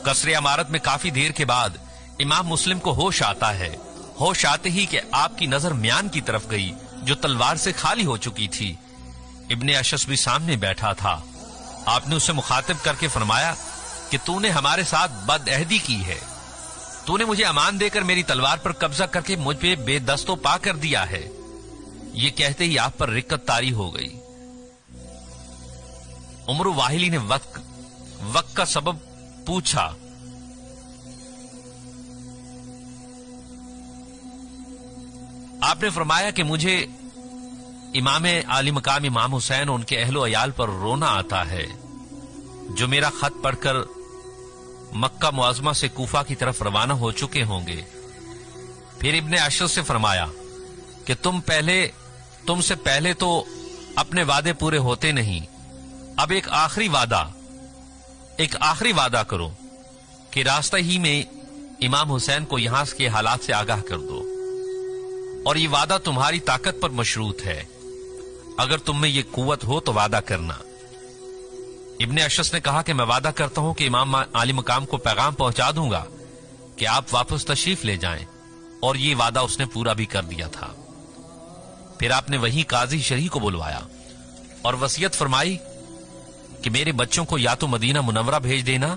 कसरे इमारत में काफी देर के बाद इमाम मुस्लिम को होश आता है। होश आते ही कि आपकी नजर म्यान की तरफ गई, जो तलवार से खाली हो चुकी थी। इब्ने अशस भी सामने बैठा था। आपने उसे मुखातिब करके फरमाया कि तूने हमारे साथ बदअहदी की है, तूने मुझे अमान देकर मेरी तलवार पर कब्जा करके मुझ पे बेदस्तो पा कर दिया है। ये कहते ही आप पर रिक्कत तारी हो गई। उमर वाहिली ने वक्त का सबब पूछा। आपने फरमाया कि मुझे इमाम आली मकाम इमाम हुसैन और उनके अहलो अयाल पर रोना आता है, जो मेरा खत पढ़कर मक्का मुआज़मा से कूफा की तरफ रवाना हो चुके होंगे। फिर इब्ने अशर से फरमाया कि तुमसे पहले तो अपने वादे पूरे होते नहीं, अब एक आखिरी वादा करो कि रास्ते ही में इमाम हुसैन को यहां के हालात से आगाह कर दो, और ये वादा तुम्हारी ताकत पर मशरूत है। अगर तुम में ये कुव्वत हो तो वादा करना। इब्ने अशस ने कहा कि मैं वादा करता हूं कि इमाम आली मकाम को पैगाम पहुंचा दूंगा कि आप वापस तशरीफ ले जाएं, और ये वादा उसने पूरा भी कर दिया था। फिर आपने वही काजी शरीह को बुलवाया और वसीयत फरमाई कि मेरे बच्चों को या तो मदीना मुनव्वरा भेज देना,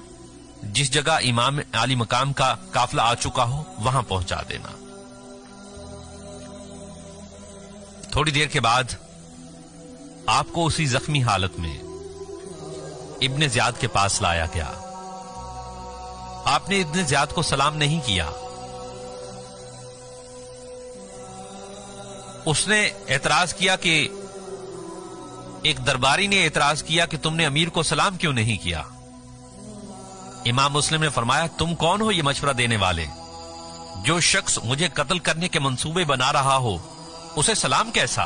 जिस जगह इमाम आली मकाम का काफिला आ चुका हो वहां पहुंचा देना। थोड़ी देर के बाद आपको उसी जख्मी हालत में इब्ने ज़ियाद के पास लाया गया। आपने इब्ने ज़ियाद को सलाम नहीं किया। उसने एतराज किया कि एक दरबारी ने एतराज किया कि तुमने अमीर को सलाम क्यों नहीं किया। इमाम मुस्लिम ने फरमाया, तुम कौन हो ये मशवरा देने वाले? जो शख्स मुझे कत्ल करने के मंसूबे बना रहा हो उसे सलाम कैसा?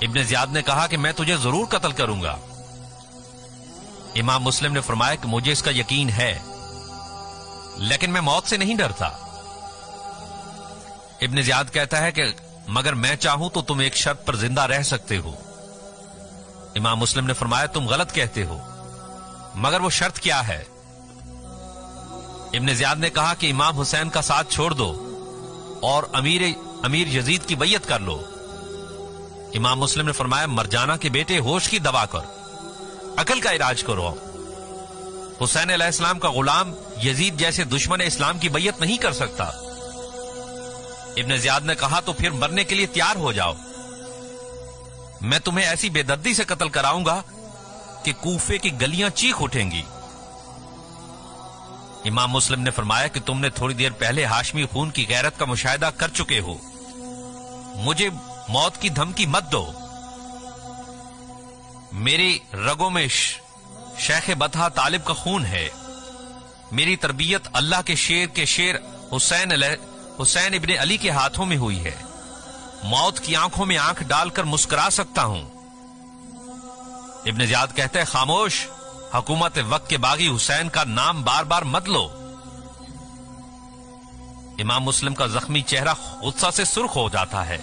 इब्ने ज़ियाद ने कहा कि मैं तुझे जरूर कत्ल करूंगा। इमाम मुस्लिम ने फरमाया कि मुझे इसका यकीन है, लेकिन मैं मौत से नहीं डरता। इब्ने ज़ियाद कहता है कि मगर मैं चाहूं तो तुम एक शर्त पर जिंदा रह सकते हो। इमाम मुस्लिम ने फरमाया, तुम गलत कहते हो, मगर वो शर्त क्या है? ابن زیاد نے کہا کہ امام حسین کا ساتھ چھوڑ دو اور امیر یزید کی بیعت کر لو۔ امام مسلم نے فرمایا مرجانہ کے بیٹے ہوش کی دوا کر، عقل کا علاج کرو۔ حسین علیہ السلام کا غلام یزید جیسے دشمن اسلام کی بیعت نہیں کر سکتا۔ ابن زیاد نے کہا تو پھر مرنے کے لیے تیار ہو جاؤ، میں تمہیں ایسی بے دردی سے قتل کراؤں گا کہ کوفے کی گلیاں چیخ اٹھیں گی۔ امام مسلم نے فرمایا کہ تم نے تھوڑی دیر پہلے ہاشمی خون کی غیرت کا مشاہدہ کر چکے ہو، مجھے موت کی دھمکی مت دو۔ میری رگوں میں شیخ بطحہ طالب کا خون ہے، میری تربیت اللہ کے شیر حسین ابن علی کے ہاتھوں میں ہوئی ہے، موت کی آنکھوں میں آنکھ ڈال کر مسکرا سکتا ہوں۔ ابن زیاد کہتے ہیں خاموش، حکومت وقت کے باغی حسین کا نام بار بار مت لو۔ امام مسلم کا زخمی چہرہ غصہ سے سرخ ہو جاتا ہے۔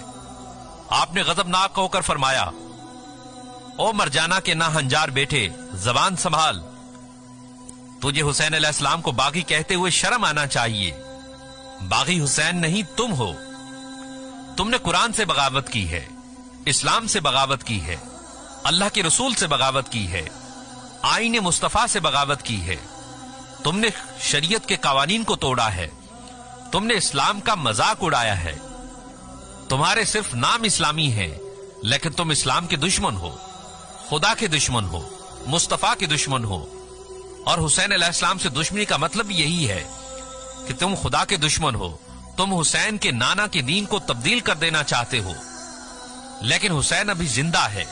آپ نے غضبناک ہو کر فرمایا او مرجانہ کے نا ہنجار بیٹے، زبان سنبھال، تجھے حسین علیہ السلام کو باغی کہتے ہوئے شرم آنا چاہیے۔ باغی حسین نہیں تم ہو، تم نے قرآن سے بغاوت کی ہے، اسلام سے بغاوت کی ہے، اللہ کے رسول سے بغاوت کی ہے، آئین مصطفیٰ سے بغاوت کی ہے، تم نے شریعت کے قوانین کو توڑا ہے، تم نے اسلام کا مذاق اڑایا ہے، تمہارے صرف نام اسلامی ہے لیکن تم اسلام کے دشمن ہو، خدا کے دشمن ہو، مصطفیٰ کے دشمن ہو، اور حسین علیہ السلام سے دشمنی کا مطلب یہی ہے کہ تم خدا کے دشمن ہو، تم حسین کے نانا کے دین کو تبدیل کر دینا چاہتے ہو، لیکن حسین ابھی زندہ ہے،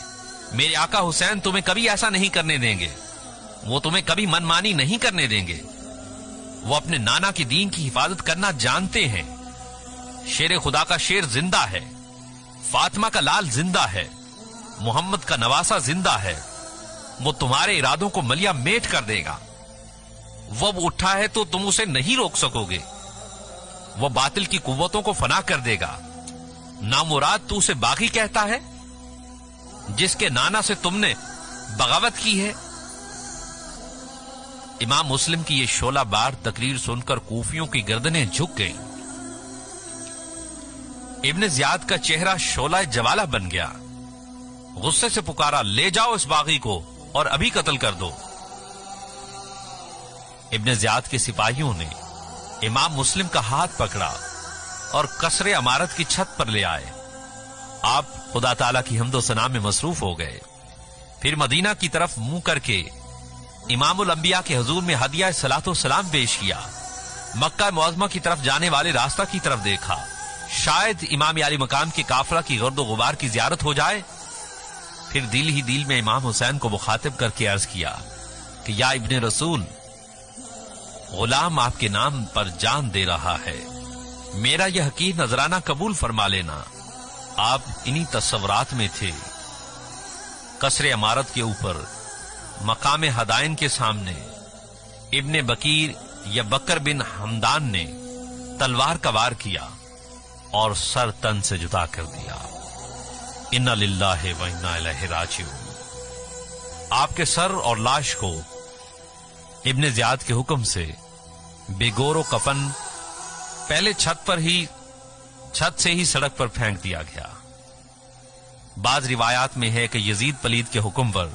میرے آقا حسین تمہیں کبھی ایسا نہیں کرنے دیں گے، وہ تمہیں کبھی منمانی نہیں کرنے دیں گے، وہ اپنے نانا کے دین کی حفاظت کرنا جانتے ہیں۔ شیر خدا کا شیر زندہ ہے، فاطمہ کا لال زندہ ہے، محمد کا نواسہ زندہ ہے، وہ تمہارے ارادوں کو ملیا میٹ کر دے گا، وہ اب اٹھا ہے تو تم اسے نہیں روک سکو گے، وہ باطل کی قوتوں کو فنا کر دے گا۔ نامراد تو اسے باغی کہتا ہے جس کے نانا سے تم نے بغاوت کی ہے۔ امام مسلم کی یہ شعلہ بار تقریر سن کر کوفیوں کی گردنیں جھک گئیں۔ ابن زیاد کا چہرہ شعلہ جوالہ بن گیا، غصے سے پکارا لے جاؤ اس باغی کو اور ابھی قتل کر دو۔ ابن زیاد کے سپاہیوں نے امام مسلم کا ہاتھ پکڑا اور قصر عمارت کی چھت پر لے آئے۔ آپ خدا تعالیٰ کی حمد و ثنا میں مصروف ہو گئے، پھر مدینہ کی طرف منہ کر کے امام الانبیاء کے حضور میں ہدیہ صلاۃ و سلام پیش کیا، مکہ معظمہ کی طرف جانے والے راستہ کی طرف دیکھا، شاید امام علی مقام کے کافلہ کی گرد و غبار کی زیارت ہو جائے، پھر دل ہی دل میں امام حسین کو مخاطب کر کے عرض کیا کہ یا ابن رسول، غلام آپ کے نام پر جان دے رہا ہے، میرا یہ حقیر نذرانہ قبول فرما لینا۔ آپ انہی تصورات میں تھے، قصر عمارت کے اوپر مقام ہدائن کے سامنے ابن بکیر یا بکر بن حمدان نے تلوار کا وار کیا اور سر تن سے جدا کر دیا۔ انا للہ و انا الیہ راجعون۔ آپ کے سر اور لاش کو ابن زیاد کے حکم سے بے گور و کفن پہلے چھت سے ہی سڑک پر پھینک دیا گیا۔ بعض روایات میں ہے کہ یزید پلید کے حکم پر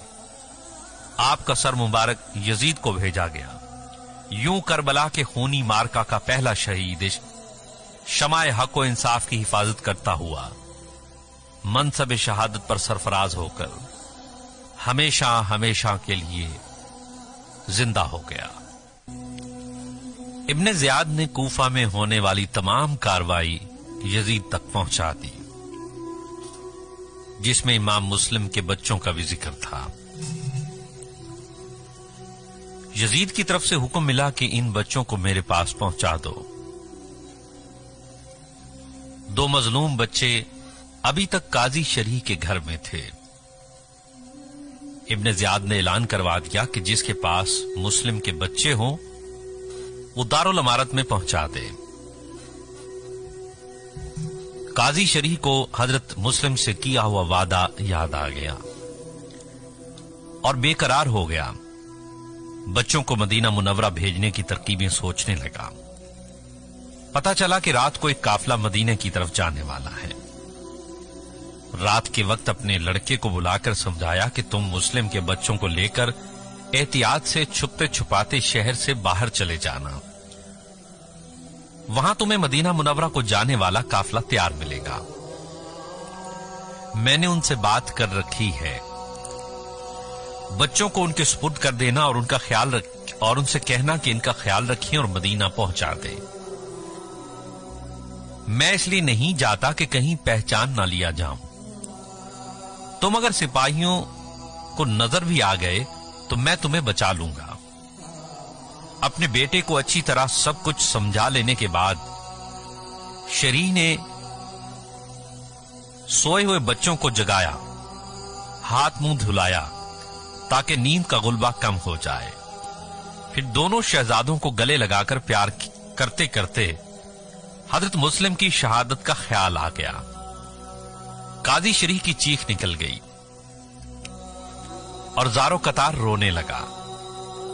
آپ کا سر مبارک یزید کو بھیجا گیا۔ یوں کربلا کے خونی مارکا کا پہلا شہید شمع حق و انصاف کی حفاظت کرتا ہوا منصب شہادت پر سرفراز ہو کر ہمیشہ ہمیشہ کے لیے زندہ ہو گیا۔ ابن زیاد نے کوفہ میں ہونے والی تمام کارروائی یزید تک پہنچا دی، جس میں امام مسلم کے بچوں کا بھی ذکر تھا۔ یزید کی طرف سے حکم ملا کہ ان بچوں کو میرے پاس پہنچا دو۔ دو مظلوم بچے ابھی تک قاضی شریح کے گھر میں تھے۔ ابن زیاد نے اعلان کروا دیا کہ جس کے پاس مسلم کے بچے ہوں وہ دارالامارت میں پہنچا دے۔ قاضی شریح کو حضرت مسلم سے کیا ہوا وعدہ یاد آ گیا اور بے قرار ہو گیا۔ बच्चों को मदीना मुनव्वरा भेजने की तरकीबें सोचने लगा। पता चला कि रात को एक काफिला मदीने की तरफ जाने वाला है। रात के वक्त अपने लड़के को बुलाकर समझाया कि तुम मुस्लिम के बच्चों को लेकर एहतियात से छुपते छुपाते शहर से बाहर चले जाना। वहां तुम्हें मदीना मुनव्वरा को जाने वाला काफिला तैयार मिलेगा। मैंने उनसे बात कर रखी है। बच्चों को उनके सुपुर्द कर देना और उनका ख्याल और उनसे कहना कि इनका ख्याल रखें और मदीना पहुंचा दें। मैं इसलिए नहीं जाता कि कहीं पहचान ना लिया जाऊं। तुम अगर सिपाहियों को नजर भी आ गए तो मैं तुम्हें बचा लूंगा। अपने बेटे को अच्छी तरह सब कुछ समझा लेने के बाद शरीह ने सोए हुए बच्चों को जगाया, हाथ मुंह धुलाया ताकि नींद का गुलबा कम हो जाए। फिर दोनों शहजादों को गले लगाकर प्यार करते करते हजरत मुस्लिम की शहादत का ख्याल आ गया। काजी शरीह की चीख निकल गई और ज़ारो कतार रोने लगा।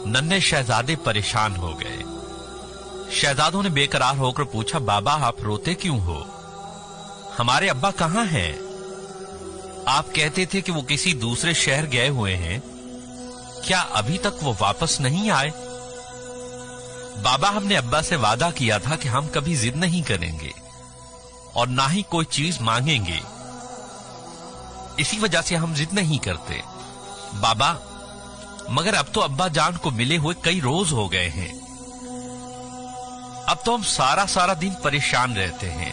नन्हे शहजादे परेशान हो गए। शहजादों ने बेकरार होकर पूछा, बाबा आप रोते क्यों हो? हमारे अब्बा कहां हैं? आप कहते थे कि वो किसी दूसरे शहर गए हुए हैं, क्या अभी तक वो वापस नहीं आए? बाबा हमने अब्बा से वादा किया था कि हम कभी जिद नहीं करेंगे और ना ही कोई चीज मांगेंगे, इसी वजह से हम जिद नहीं करते। बाबा मगर अब तो अब्बा जान को मिले हुए कई रोज हो गए हैं। अब तो हम सारा सारा दिन परेशान रहते हैं।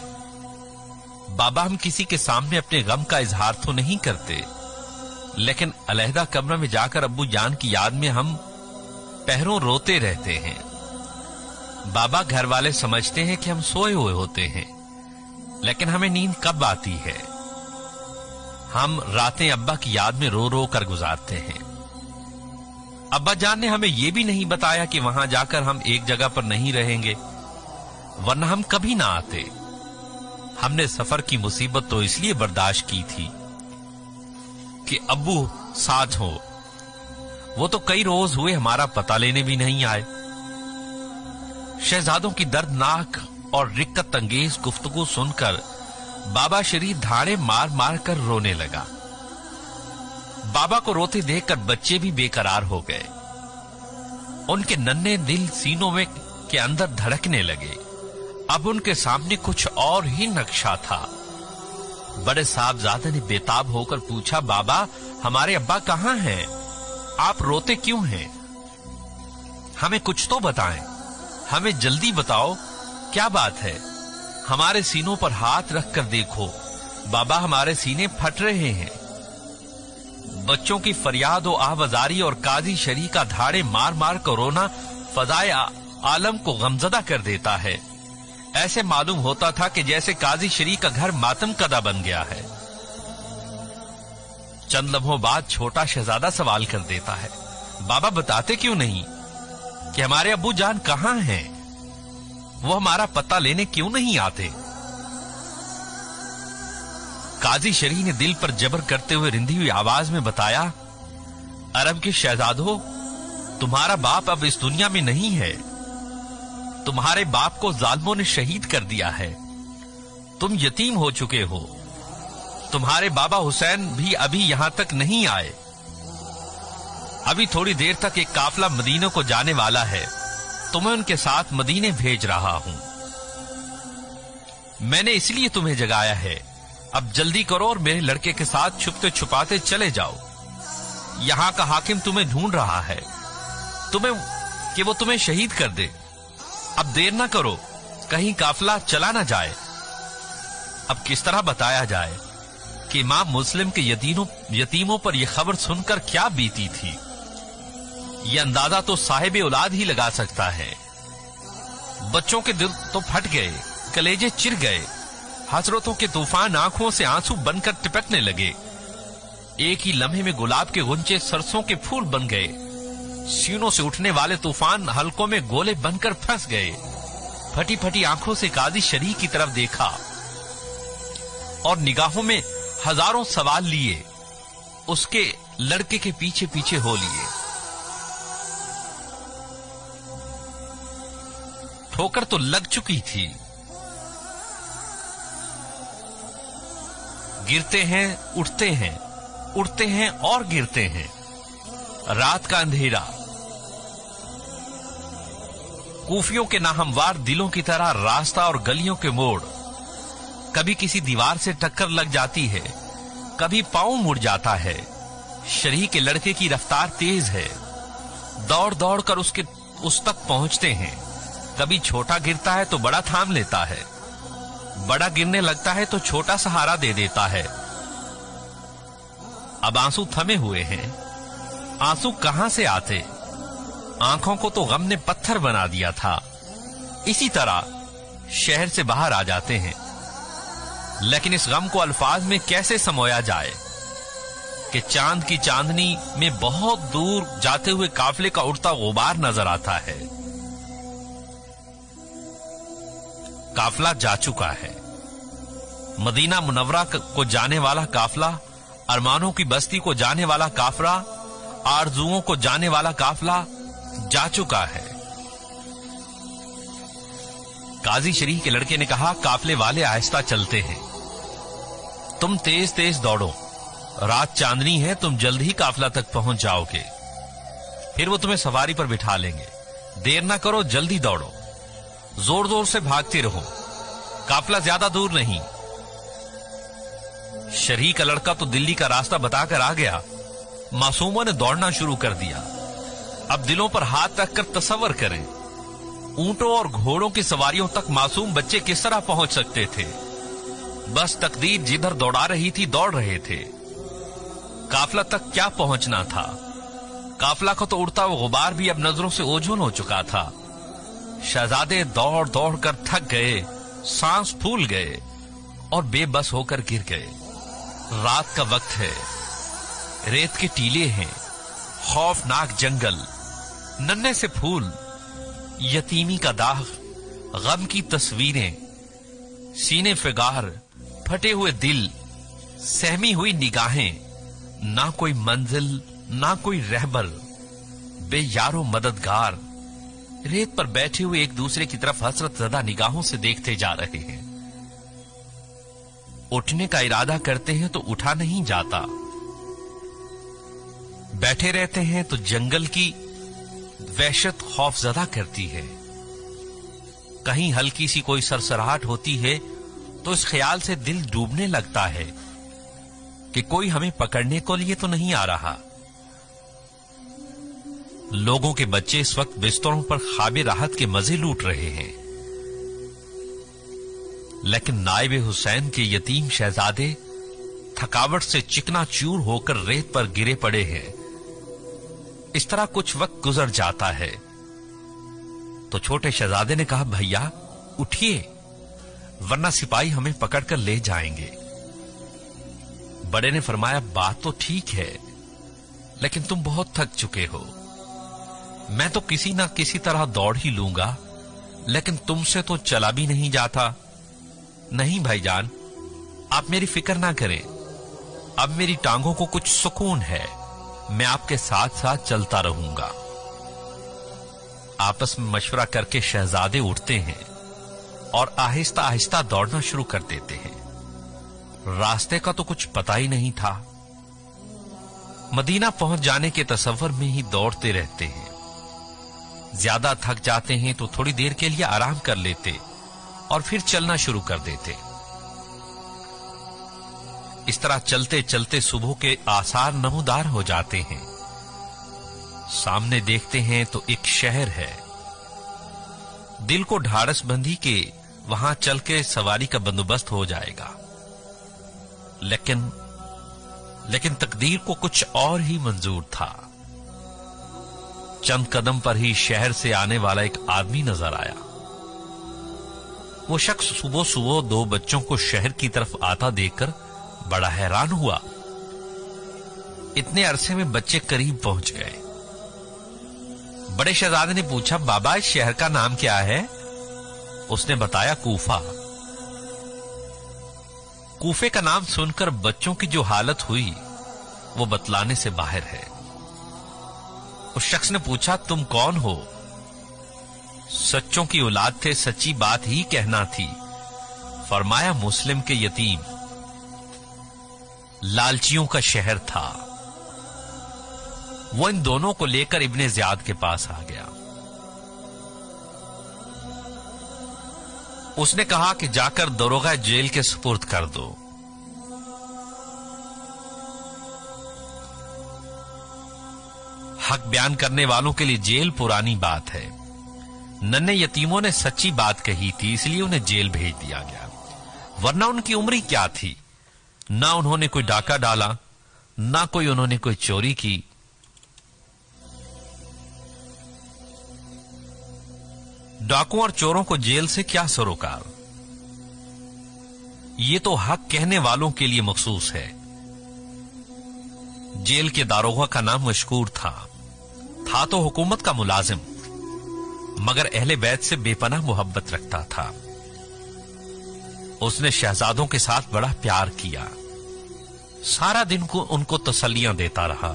बाबा हम किसी के सामने अपने गम का इजहार तो नहीं करते, लेकिन अलहदा कमरे में जाकर अब्बू जान की याद में हम पहरों रोते रहते हैं। बाबा घर वाले समझते हैं कि हम सोए हुए होते हैं, लेकिन हमें नींद कब आती है? हम रातें अब्बा की याद में रो रो कर गुजारते हैं। अब्बा जान ने हमें यह भी नहीं बताया कि वहां जाकर हम एक जगह पर नहीं रहेंगे, वरना हम कभी ना आते। हमने सफर की मुसीबत तो इसलिए बर्दाश्त की थी कि अब्बू साथ हो। वो तो कई रोज हुए हमारा पता लेने भी नहीं आए। शहजादों की दर्दनाक और रिक्कत अंगेज गुफ्तगू सुनकर बाबा शरीफ धाड़े मार मार कर रोने लगा। बाबा को रोते देखकर बच्चे भी बेकरार हो गए। उनके नन्हे दिल सीनों में के अंदर धड़कने लगे। अब उनके सामने कुछ और ही नक्शा था। बड़े साहबजादे ने बेताब होकर पूछा, बाबा हमारे अब्बा कहां हैं? आप रोते क्यों हैं? हमें कुछ तो बताएं, हमें जल्दी बताओ, क्या बात है? हमारे सीनों पर हाथ रखकर देखो, बाबा हमारे सीने फट रहे हैं। बच्चों की फरियाद और आहवजारी और काजी शरीह का धाड़े मार मार कर रोना फजाए आलम को गमजदा कर देता है। ऐसे मालूम होता था कि जैसे काजी शरीह का घर मातम कदा बन गया है। चंद लम्हों बाद छोटा शहजादा सवाल कर देता है, बाबा बताते क्यों नहीं कि हमारे अब्बू जान कहां हैं? वो हमारा पता लेने क्यों नहीं आते? काजी शरीह ने दिल पर जबर करते हुए रिंधी हुई आवाज में बताया, अरब के शहजादों, तुम्हारा बाप अब इस दुनिया में नहीं है। तुम्हारे बाप को जालिमों ने शहीद कर दिया है। तुम यतीम हो चुके हो। तुम्हारे बाबा हुसैन भी अभी यहां तक नहीं आए। अभी थोड़ी देर तक एक काफिला मदीने को जाने वाला है। तुम्हें उनके साथ मदीने भेज रहा हूं। मैंने इसलिए तुम्हें जगाया है। अब जल्दी करो और मेरे लड़के के साथ छुपते छुपाते चले जाओ। यहां का हाकिम तुम्हें ढूंढ रहा है, कि वो तुम्हें शहीद कर दे। अब देर ना करो, कहीं काफिला चला ना जाए। अब किस तरह बताया जाए कि इमाम मुस्लिम के यतीमों पर यह खबर सुनकर क्या बीती थी? यह अंदाजा तो साहिब औलाद ही लगा सकता है। बच्चों के दिल तो फट गए, कलेजे चिर गए। हसरतों के तूफान आंखों से आंसू बनकर टिपकने लगे। एक ही लम्हे में गुलाब के गुंचे सरसों के फूल बन गए। सीनों से उठने वाले तूफान हलकों में गोले बनकर फंस गए। फटी फटी आंखों से काजी शरीह की तरफ देखा और निगाहों में हजारों सवाल लिए उसके लड़के के पीछे पीछे हो लिए। ठोकर तो लग चुकी थी। गिरते हैं, उठते हैं और गिरते हैं। रात का अंधेरा, कूफियों के नाहमवार दिलों की तरह रास्ता और गलियों के मोड़, कभी किसी दीवार से टक्कर लग जाती है, कभी पांव मुड़ जाता है। शरीक के लड़के की रफ्तार तेज है, दौड़ दौड़ कर उस तक पहुंचते हैं। कभी छोटा गिरता है तो बड़ा थाम लेता है, बड़ा गिरने लगता है तो छोटा सहारा दे देता है। अब आंसू थमे हुए हैं, आंसू कहां से आते? आंखों को तो गम ने पत्थर बना दिया था। इसी तरह शहर से बाहर आ जाते हैं, लेकिन इस गम को अल्फाज में कैसे समोया जाए कि चांद की चांदनी में बहुत दूर जाते हुए काफिले का उड़ता गुबार नजर आता है। काफिला जा चुका है। मदीना मुनव्वरा को जाने वाला काफिला, अरमानों की बस्ती को जाने वाला काफिला, आरजुओं को जाने वाला काफिला जा चुका है। काजी शरीफ के लड़के ने कहा, काफिले वाले आहिस्ता चलते हैं, तुम तेज तेज दौड़ो, रात चांदनी है, तुम जल्द ही काफिला तक पहुंच जाओगे, फिर वो तुम्हें सवारी पर बिठा लेंगे। देर ना करो, जल्दी दौड़ो, जोर जोर से भागते रहो, काफिला ज्यादा दूर नहीं। शरीक का लड़का तो दिल्ली का रास्ता बताकर आ गया। मासूमों ने दौड़ना शुरू कर दिया। अब दिलों पर हाथ रखकर तसव्वुर करें, ऊंटों और घोड़ों की सवारियों तक मासूम बच्चे किस तरह पहुंच सकते थे। बस तकदीर जिधर दौड़ा रही थी दौड़ रहे थे। काफिला तक क्या पहुंचना था? काफिला को तो उड़ता हुआ गुबार भी अब नजरों से ओझल हो चुका था। शहजादे दौड़ दौड़ कर थक गए, सांस फूल गए और बेबस होकर गिर गए। रात का वक्त है, रेत के टीले हैं, खौफनाक जंगल, नन्हे से फूल, यतीमी का दाग, गम की तस्वीरें, सीने फिगार, फटे हुए दिल, सहमी हुई निगाहें, ना कोई मंजिल ना कोई रहबर, बेयारो मददगार, रेत पर बैठे हुए एक दूसरे की तरफ हसरत ज़दा निगाहों से देखते जा रहे हैं। उठने का इरादा करते हैं तो उठा नहीं जाता, बैठे रहते हैं तो जंगल की वहशत खौफजदा करती है। कहीं हल्की सी कोई सरसराहट होती है तो इस ख्याल से दिल डूबने लगता है कि कोई हमें पकड़ने को लिए तो नहीं आ रहा। लोगों के बच्चे इस वक्त बिस्तरों पर ख्वाबे राहत के मजे लूट रहे हैं, लेकिन नायब हुसैन के यतीम शहजादे थकावट से चिकनाचूर होकर रेत पर गिरे पड़े हैं। इस तरह कुछ वक्त गुजर जाता है तो छोटे शहजादे ने कहा, भैया उठिए, वरना सिपाही हमें पकड़कर ले जाएंगे। बड़े ने फरमाया, बात तो ठीक है, लेकिन तुम बहुत थक चुके हो। मैं तो किसी ना किसी तरह दौड़ ही लूंगा, लेकिन तुमसे तो चला भी नहीं जाता। नहीं भाईजान, आप मेरी फिक्र ना करें, अब मेरी टांगों को कुछ सुकून है, मैं आपके साथ साथ चलता रहूंगा। आपस में मशवरा करके शहजादे उठते हैं और आहिस्ता आहिस्ता दौड़ना शुरू कर देते हैं। रास्ते का तो कुछ पता ही नहीं था। मदीना पहुंच जाने के तसव्वुर में ही दौड़ते रहते हैं। ज्यादा थक जाते हैं तो थोड़ी देर के लिए आराम कर लेते और फिर चलना शुरू कर देते। इस तरह चलते चलते सुबह के आसार नमूदार हो जाते हैं। सामने देखते हैं तो एक शहर है। दिल को ढाढ़स बंधी के वहां चल के सवारी का बंदोबस्त हो जाएगा, लेकिन तकदीर को कुछ और ही मंजूर था। चंद कदम पर ही शहर से आने वाला एक आदमी नजर आया। वो शख्स सुबह सुबह दो बच्चों को शहर की तरफ आता देखकर बड़ा हैरान हुआ। इतने अरसे में बच्चे करीब पहुंच गए। बड़े शहजादे ने पूछा, बाबा इस शहर का नाम क्या है? उसने बताया, कूफा। कूफे का नाम सुनकर बच्चों की जो हालत हुई वो बतलाने से बाहर है। उस शख्स ने पूछा, तुम कौन हो? सच्चों की औलाद थे, सच्ची बात ही कहना थी। फरमाया मुस्लिम के यतीम लालचियों का शहर था। वो इन दोनों को लेकर इब्ने ज़ियाद के पास आ गया। उसने कहा कि जाकर दरोगा जेल के सुपुर्द कर दो। हक बयान करने वालों के लिए जेल पुरानी बात है। नन्हे यतीमों ने सच्ची बात कही थी, इसलिए उन्हें जेल भेज दिया गया, वरना उनकी उम्र ही क्या थी। ना उन्होंने कोई डाका डाला, ना कोई उन्होंने कोई चोरी की। डाकुओं और चोरों को जेल से क्या सरोकार। ये तो हक कहने वालों के लिए मखसूस है। जेल के दारोगा का नाम मशकूर था तो हुकूमत का मुलाजिम, मगर अहले बैत से बेपनाह मोहब्बत रखता था। उसने शहजादों के साथ बड़ा प्यार किया, सारा दिन को उनको तसल्लियां देता रहा।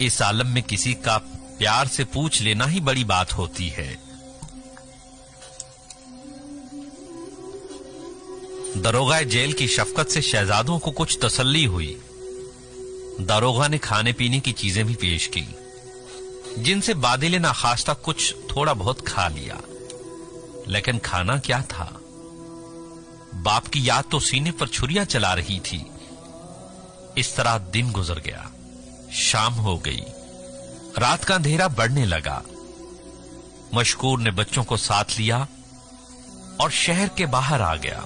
इस आलम में किसी का प्यार से पूछ लेना ही बड़ी बात होती है। दरोगा जेल की शफकत से शहजादों को कुछ तसल्ली हुई। दरोगा ने खाने पीने की चीजें भी पेश की, जिनसे बादिल नाखास्ता कुछ थोड़ा बहुत खा लिया। लेकिन खाना क्या था? बाप की याद तो सीने पर छुरियां चला रही थी। इस तरह दिन गुजर गया, शाम हो गई, रात का अंधेरा बढ़ने लगा। मशकूर ने बच्चों को साथ लिया और शहर के बाहर आ गया।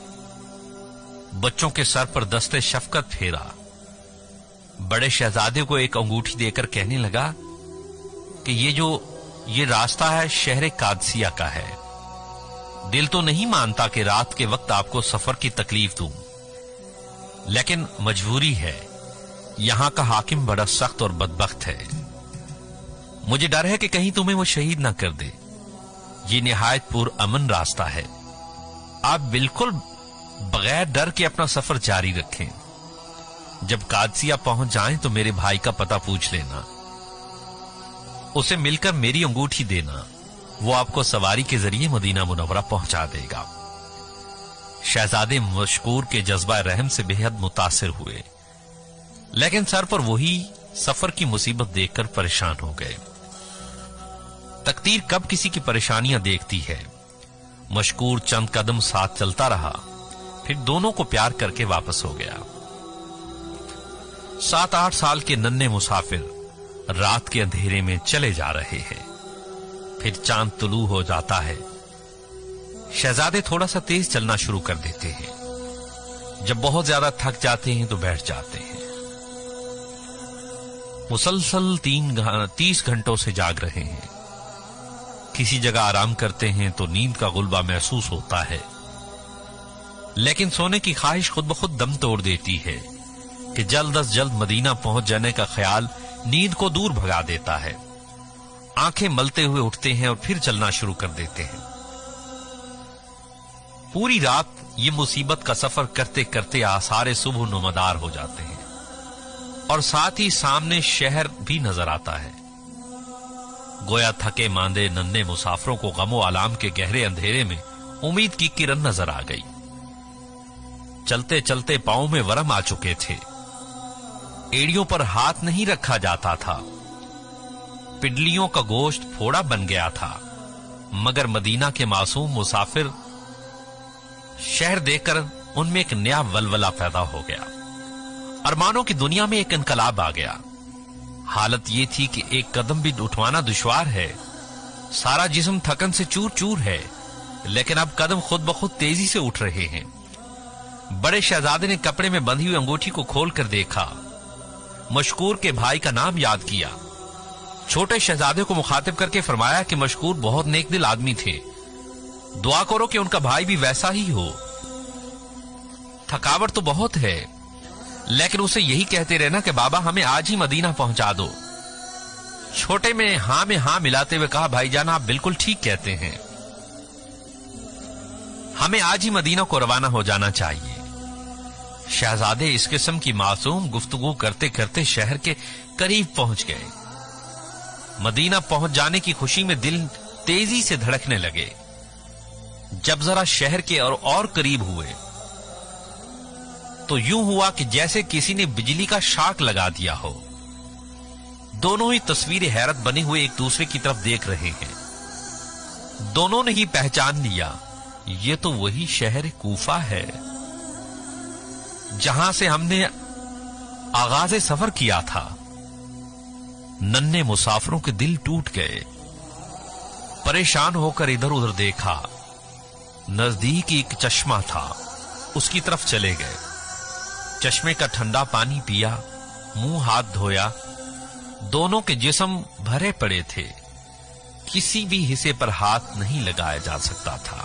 बच्चों के सर पर दस्ते शफकत फेरा। बड़े शहजादे को एक अंगूठी देकर कहने लगा कि ये रास्ता है शहर कादसिया का है। दिल तो नहीं मानता कि रात के वक्त आपको सफर की तकलीफ दूं, लेकिन मजबूरी है। यहां का हाकिम बड़ा सख्त और बदबख्त है। मुझे डर है कि कहीं तुम्हें वो शहीद ना कर दे। ये निहायत पुरअमन रास्ता है। आप बिल्कुल बगैर डर के अपना सफर जारी रखें। जब कादसिया पहुंच जाएं तो मेरे भाई का पता पूछ लेना, उसे मिलकर मेरी अंगूठी देना। वो आपको सवारी के जरिए मदीना मुनव्वरा पहुंचा देगा। शहजादे मशकूर के जज्बा रहम से बेहद मुतासिर हुए, लेकिन सर पर वही सफर की मुसीबत देखकर परेशान हो गए। तकदीर कब किसी की परेशानियां देखती है। मशकूर चंद कदम साथ चलता रहा, फिर दोनों को प्यार करके वापस हो गया। 7-8 साल के नन्हे मुसाफिर रात के अंधेरे में चले जा रहे हैं। फिर चांद तुलू हो जाता है। शहजादे थोड़ा सा तेज चलना शुरू कर देते हैं। जब बहुत ज्यादा थक जाते हैं तो बैठ जाते हैं। मुसलसल 30 घंटों से जाग रहे हैं। किसी जगह आराम करते हैं तो नींद का गुलबा महसूस होता है, लेकिन सोने की ख्वाहिश खुद ब खुद दम तोड़ देती है कि जल्द अज जल्द मदीना पहुंच जाने का ख्याल नींद को दूर भगा देता है। आंखें मलते हुए उठते हैं और फिर चलना शुरू कर देते हैं। पूरी रात ये मुसीबत का सफर करते करते आसारे सुबह नुमादार हो जाते हैं और साथ ही सामने शहर भी नजर आता है। गोया थके मांदे नन्हे मुसाफिरों को गमो आलाम के गहरे अंधेरे में उम्मीद की किरण नजर आ गई। चलते चलते पांव में वरम आ चुके थे। एड़ियों पर हाथ नहीं रखा जाता था। पिडलियों का गोश्त फोड़ा बन गया था, मगर मदीना के मासूम मुसाफिर शहर देखकर उनमें एक नया वलवला पैदा हो गया। अरमानों की दुनिया में एक इनकलाब आ गया। हालत यह थी कि एक कदम भी उठवाना दुश्वार है। सारा जिस्म थकन से चूर चूर है, लेकिन अब कदम खुद ब खुद तेजी से उठ रहे हैं। बड़े शहजादे ने कपड़े में बंधी हुई अंगूठी को खोलकर देखा। मशकूर के भाई का नाम याद किया। छोटे शहजादे को मुखातिब करके फरमाया कि मशकूर बहुत नेक दिल आदमी थे, दुआ करो कि उनका भाई भी वैसा ही हो। थकावट तो बहुत है, लेकिन उसे यही कहते रहना कि बाबा हमें आज ही मदीना पहुंचा दो। छोटे में हाँ मिलाते हुए कहा, भाईजान आप बिल्कुल ठीक कहते हैं, हमें आज ही मदीना को रवाना हो जाना चाहिए। शहजादे इस किस्म की मासूम गुफ्तगू करते करते शहर के करीब पहुंच गए। मदीना पहुंच जाने की खुशी में दिल تیزی سے دھڑکنے لگے۔ جب ذرا شہر کے اور قریب ہوئے تو یوں ہوا کہ جیسے کسی نے بجلی کا شاک لگا دیا ہو۔ دونوں ہی تصویر حیرت بنے ہوئے ایک دوسرے کی طرف دیکھ رہے ہیں۔ دونوں نے ہی پہچان لیا، یہ تو وہی شہر کوفہ ہے جہاں سے ہم نے آغاز سفر کیا تھا۔ ننھے مسافروں کے دل ٹوٹ گئے، پریشان ہو کر ادھر ادھر دیکھا۔ نزدیک ایک چشمہ تھا، اس کی طرف چلے گئے۔ چشمے کا ٹھنڈا پانی پیا، منہ ہاتھ دھویا۔ دونوں کے جسم بھرے پڑے تھے، کسی بھی حصے پر ہاتھ نہیں لگایا جا سکتا تھا۔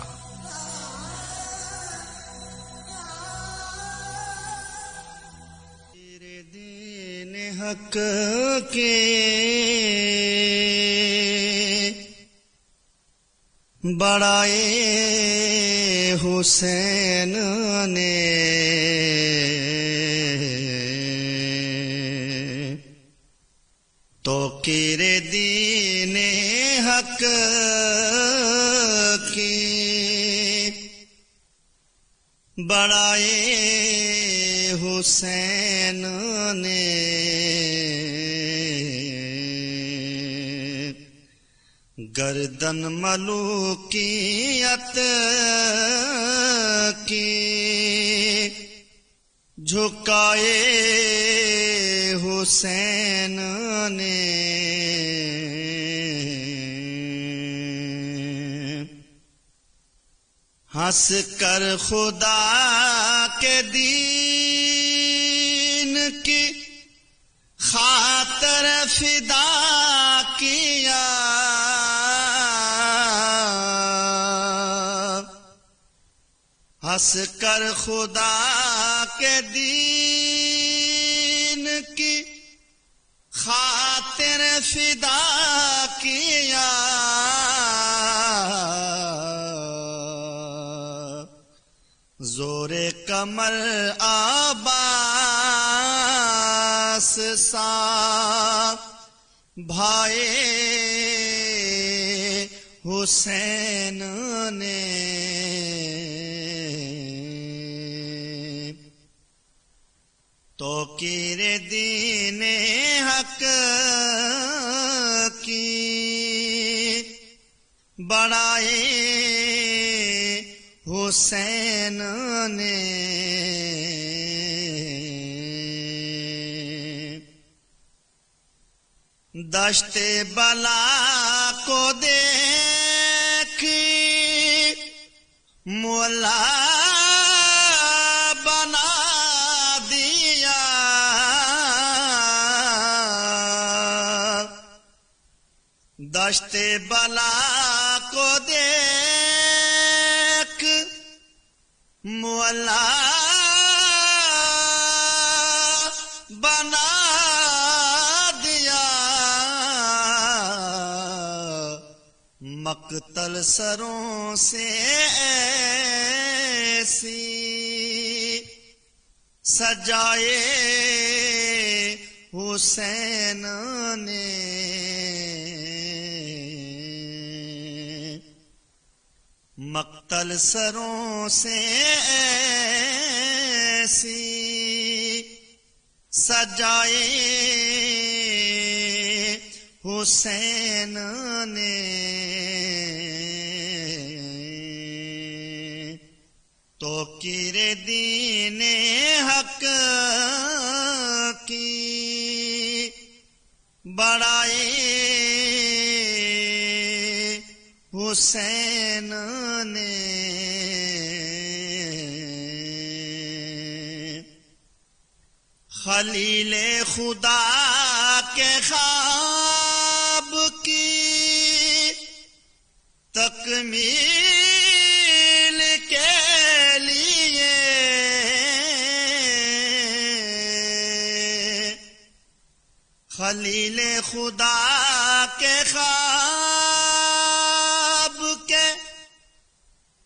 تیرے دین حق کے بڑائے حسین نے، تو تیرے دین حق کی بڑائے حسین نے، گردن ملوکیت کی جھکائے حسین نے، ہنس کر خدا کے دین کی خاطر فدا کیا، ہنس کر خدا کے دین کی خاطر فدا کیا، زور کمر عباس سا بھائے حسین نے، تو تیرے دین حق کی بڑائے حسین نے، دشت بلا کو دیکھی مولا بنا دیا، دشت بلا کو دیکھ مولا بنا دیا، مقتل سروں سے ایسی سجائے حسین نے، مقتل سروں سے ایسی سجائے حسین نے، تو تیرے دین حق کی بڑائے حسین نے، خلیل خدا کے خواب کی تکمیل کے لیے، خلیل خدا کے خواب کے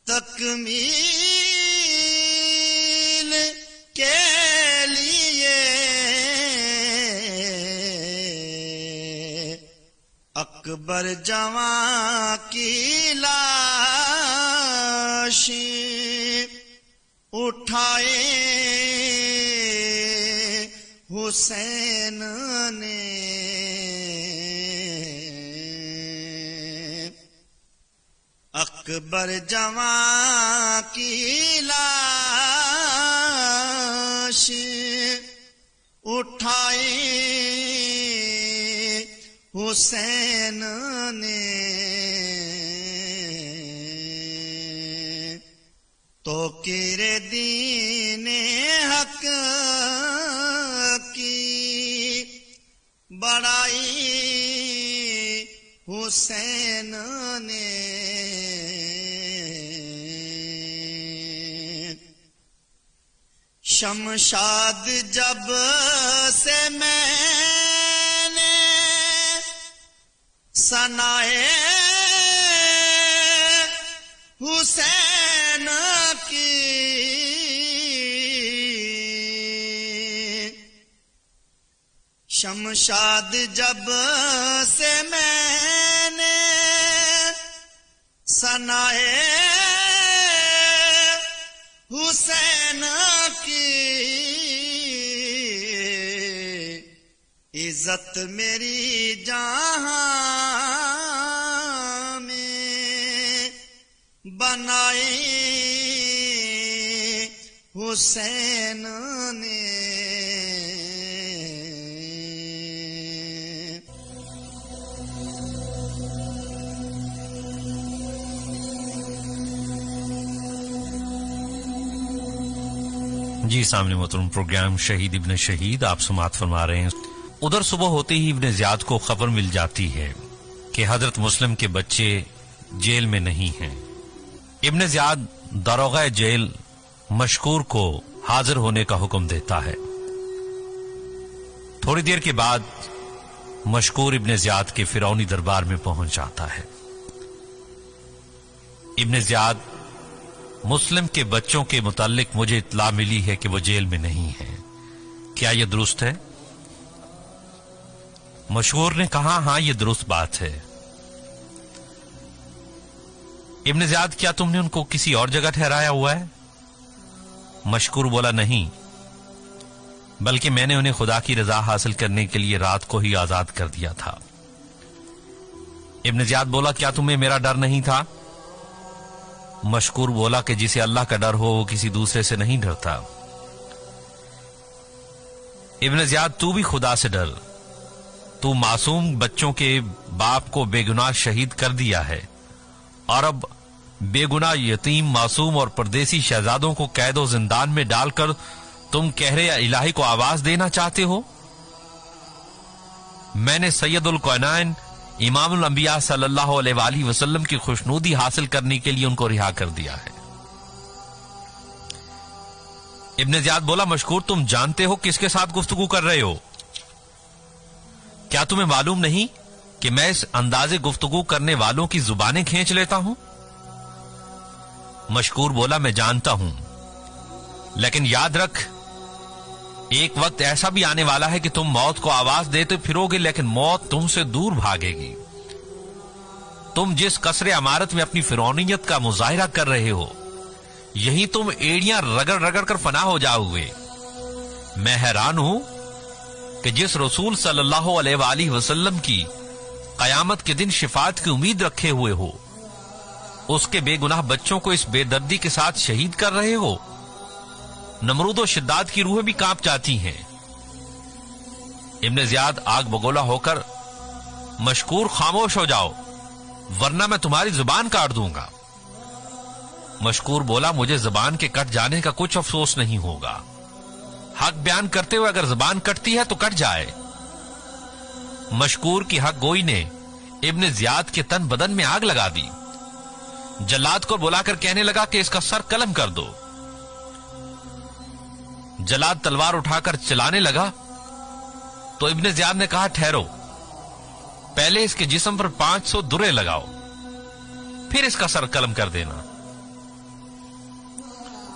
تکمیل کے لیے اکبر جوان کی لاش اٹھائے حسین نے، اکبر جوان کی لاش اٹھائے حسین نے، تو کرے دین حق کی بڑائی حسین نے، شمشاد جب سے میں نے ثنائے حسین کی، شمشاد جب سے میں نے ثنائے حسین کی، عزت میری جہاں میں بنائی حسین نے، جی سامنے محترم پروگرام شہید ابن شہید آپ سماعت فرما رہے ہیں۔ ادھر صبح ہوتے ہی ابن زیاد کو خبر مل جاتی ہے کہ حضرت مسلم کے بچے جیل میں نہیں ہیں۔ ابن زیاد داروغہ جیل مشکور کو حاضر ہونے کا حکم دیتا ہے۔ تھوڑی دیر کے بعد مشکور ابن زیاد کے فرعونی دربار میں پہنچ جاتا ہے۔ ابن زیاد مسلم کے بچوں کے متعلق مجھے اطلاع ملی ہے کہ وہ جیل میں نہیں ہیں، کیا یہ درست ہے؟ مشکور نے کہا ہاں یہ درست بات ہے۔ ابن زیاد کیا تم نے ان کو کسی اور جگہ ٹھہرایا ہوا ہے؟ مشکور بولا نہیں، بلکہ میں نے انہیں خدا کی رضا حاصل کرنے کے لیے رات کو ہی آزاد کر دیا تھا۔ ابن زیاد بولا کیا تمہیں میرا ڈر نہیں تھا؟ مشکور بولا کہ جسے اللہ کا ڈر ہو وہ کسی دوسرے سے نہیں ڈرتا۔ ابن زیاد تو بھی خدا سے ڈر، تو معصوم بچوں کے باپ کو بے گناہ شہید کر دیا ہے، اور اب بے گناہ یتیم معصوم اور پردیسی شہزادوں کو قید و زندان میں ڈال کر تم کہر الہی کو آواز دینا چاہتے ہو؟ میں نے سید الکونین امام الانبیاء صلی اللہ علیہ وآلہ وسلم کی خوشنودی حاصل کرنے کے لیے ان کو رہا کر دیا ہے۔ ابن زیاد بولا مشکور تم جانتے ہو کس کے ساتھ گفتگو کر رہے ہو؟ کیا تمہیں معلوم نہیں کہ میں اس اندازے گفتگو کرنے والوں کی زبانیں کھینچ لیتا ہوں؟ مشکور بولا میں جانتا ہوں، لیکن یاد رکھ ایک وقت ایسا بھی آنے والا ہے کہ تم موت کو آواز دیتے پھرو گے لیکن موت تم سے دور بھاگے گی۔ تم جس قصر عمارت میں اپنی فرعونیت کا مظاہرہ کر رہے ہو یہی تم ایڑیاں رگڑ رگڑ کر فنا ہو جاؤ گے۔ میں حیران ہوں کہ جس رسول صلی اللہ علیہ وآلہ وسلم کی قیامت کے دن شفاعت کی امید رکھے ہوئے ہو اس کے بے گناہ بچوں کو اس بے دردی کے ساتھ شہید کر رہے ہو۔ نمرود و شداد کی روحیں بھی کانپ جاتی ہیں۔ ابن زیاد آگ بگولا ہو کر مشکور خاموش ہو جاؤ ورنہ میں تمہاری زبان کاٹ دوں گا۔ مشکور بولا مجھے زبان کے کٹ جانے کا کچھ افسوس نہیں ہوگا، حق بیان کرتے ہوئے اگر زبان کٹتی ہے تو کٹ جائے۔ مشکور کی حق گوئی نے ابن زیاد کے تن بدن میں آگ لگا دی۔ جلاد کو بلا کر کہنے لگا کہ اس کا سر قلم کر دو۔ جلاد تلوار اٹھا کر چلانے لگا تو ابن زیاد نے کہا ٹھہرو، پہلے اس کے جسم پر 500 درے لگاؤ پھر اس کا سر قلم کر دینا۔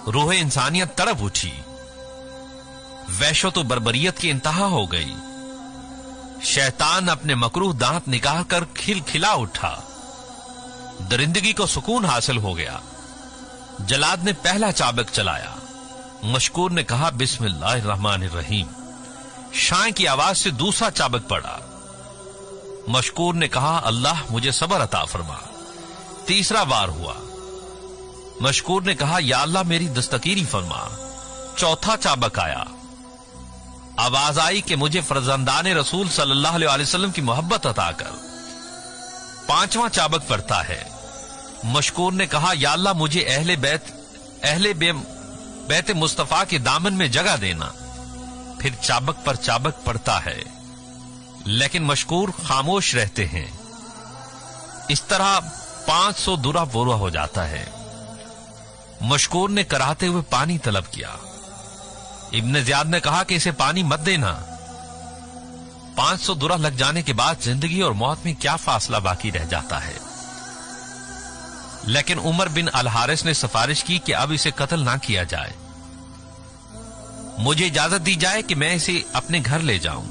روح انسانیت تڑپ اٹھی، وحشت و بربریت کی انتہا ہو گئی۔ शैतान अपने मकरूह दांत निकाल कर खिलखिला उठा। दरिंदगी को सुकून हासिल हो गया। जल्लाद ने पहला चाबक चलाया। मशकूर ने कहा बिस्मिल्लाहिर्रहमानिर्रहीम। शां की आवाज से दूसरा चाबक पड़ा। मशकूर ने कहा अल्लाह मुझे सब्र अता फरमा। तीसरा वार हुआ। मशकूर ने कहा या अल्लाह मेरी दस्तगीरी फरमा। चौथा चाबक आया। आवाज आई कि मुझे फरजंदाने रसूल सल्लल्लाहु अलैहि वसल्लम की मोहब्बत अता कर। पांचवा चाबक पड़ता है। मशकूर ने कहा या अल्लाह मुझे अहले बैत मुस्तफा के दामन में जगह देना। फिर चाबक पर चाबक पड़ता है, लेकिन मशकूर खामोश रहते हैं। इस तरह 500 दुरा पूरा हो जाता है। मशकूर ने कराहते हुए पानी तलब किया। इब्न ज़ियाद ने कहा कि इसे पानी मत देना। 500 दुरा लग जाने के बाद जिंदगी और मौत में क्या फासला बाकी रह जाता है। लेकिन उमर बिन अल हारिस ने सिफारिश की कि अब इसे कत्ल ना किया जाए। मुझे इजाजत दी जाए कि मैं इसे अपने घर ले जाऊं।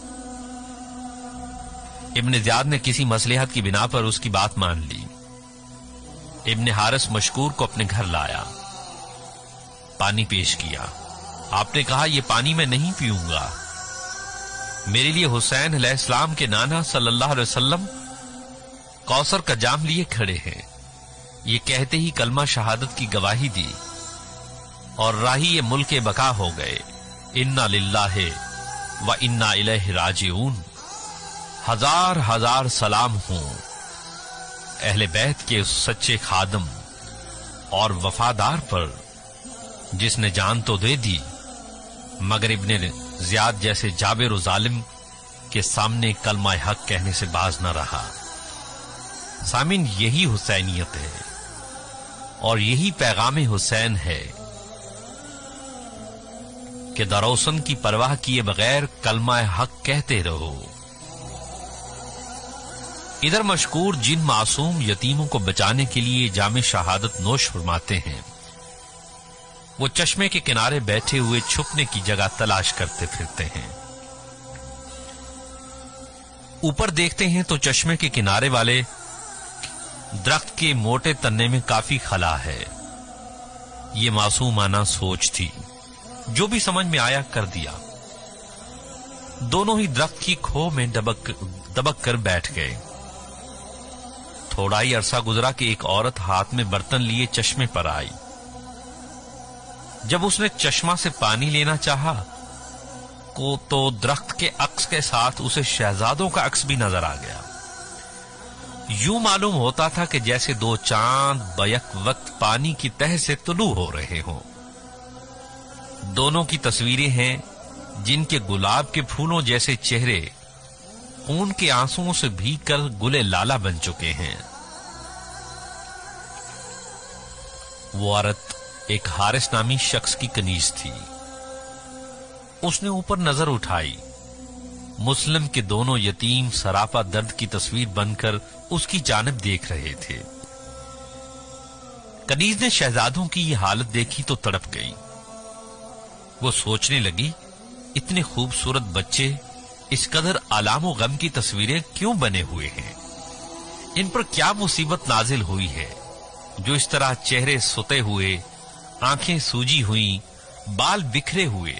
इब्न ज़ियाद ने किसी मसलहत की बिना पर उसकी बात मान ली। इब्न हारिस मशकूर को अपने घर लाया, पानी पेश किया। आपने कहा यह पानी मैं नहीं पीऊंगा। मेरे लिए हुसैन अलैहिस्सलाम के नाना सल्लल्लाहु अलैहि वसल्लम कौसर का जाम लिए खड़े हैं। ये कहते ही कलमा शहादत की गवाही दी और राही ये मुल्क बका हो गए। इन्ना लिल्लाहि व इन्ना इलैहि राजिऊन। हजार हजार सलाम हों अहले बैत के उस सच्चे खादम और वफादार पर जिसने जान तो दे दी मगर इब्ने ज़ियाद जैसे जाबिर और जालिम के सामने कलमा हक कहने से बाज न रहा। सामिन, यही हुसैनियत है और यही पैगाम हुसैन है कि दरोसन की परवाह किए बगैर कलमा हक कहते रहो। इधर मशकूर जिन मासूम यतीमों को बचाने के लिए जामे शहादत नोश फरमाते हैं, वो चश्मे के किनारे बैठे हुए छुपने की जगह तलाश करते फिरते हैं। ऊपर देखते हैं तो चश्मे के किनारे वाले दरख्त के मोटे तन्ने में काफी खला है। ये मासूमाना सोच थी, जो भी समझ में आया कर दिया। दोनों ही दरख्त की खो में दबक कर बैठ गए। थोड़ा ही अरसा गुजरा कि एक औरत हाथ में बर्तन लिए चश्मे पर आई। जब उसने चश्मा से पानी लेना चाहा तो दरख्त के अक्स के साथ उसे शहजादों का अक्स भी नजर आ गया। यूं मालूम होता था कि जैसे दो चांद बैक वक्त पानी की तह से तुलू हो रहे हों। दोनों की तस्वीरें हैं जिनके गुलाब के फूलों जैसे चेहरे खून के आंसुओं से भीगकर गुले लाला बन चुके हैं। वो औरत एक हारिस नामी शख्स की कनीज थी। उसने ऊपर नजर उठाई। मुस्लिम के दोनों यतीम सरापा दर्द की तस्वीर बनकर उसकी जानिब देख रहे थे। कनीज ने शहजादों की ये हालत देखी तो तड़प गई। वो सोचने लगी, इतने खूबसूरत बच्चे इस कदर आलामो गम की तस्वीरें क्यों बने हुए हैं? इन पर क्या मुसीबत नाजिल हुई है जो इस तरह चेहरे सुते हुए, आंखें सूजी हुई, बाल बिखरे हुए,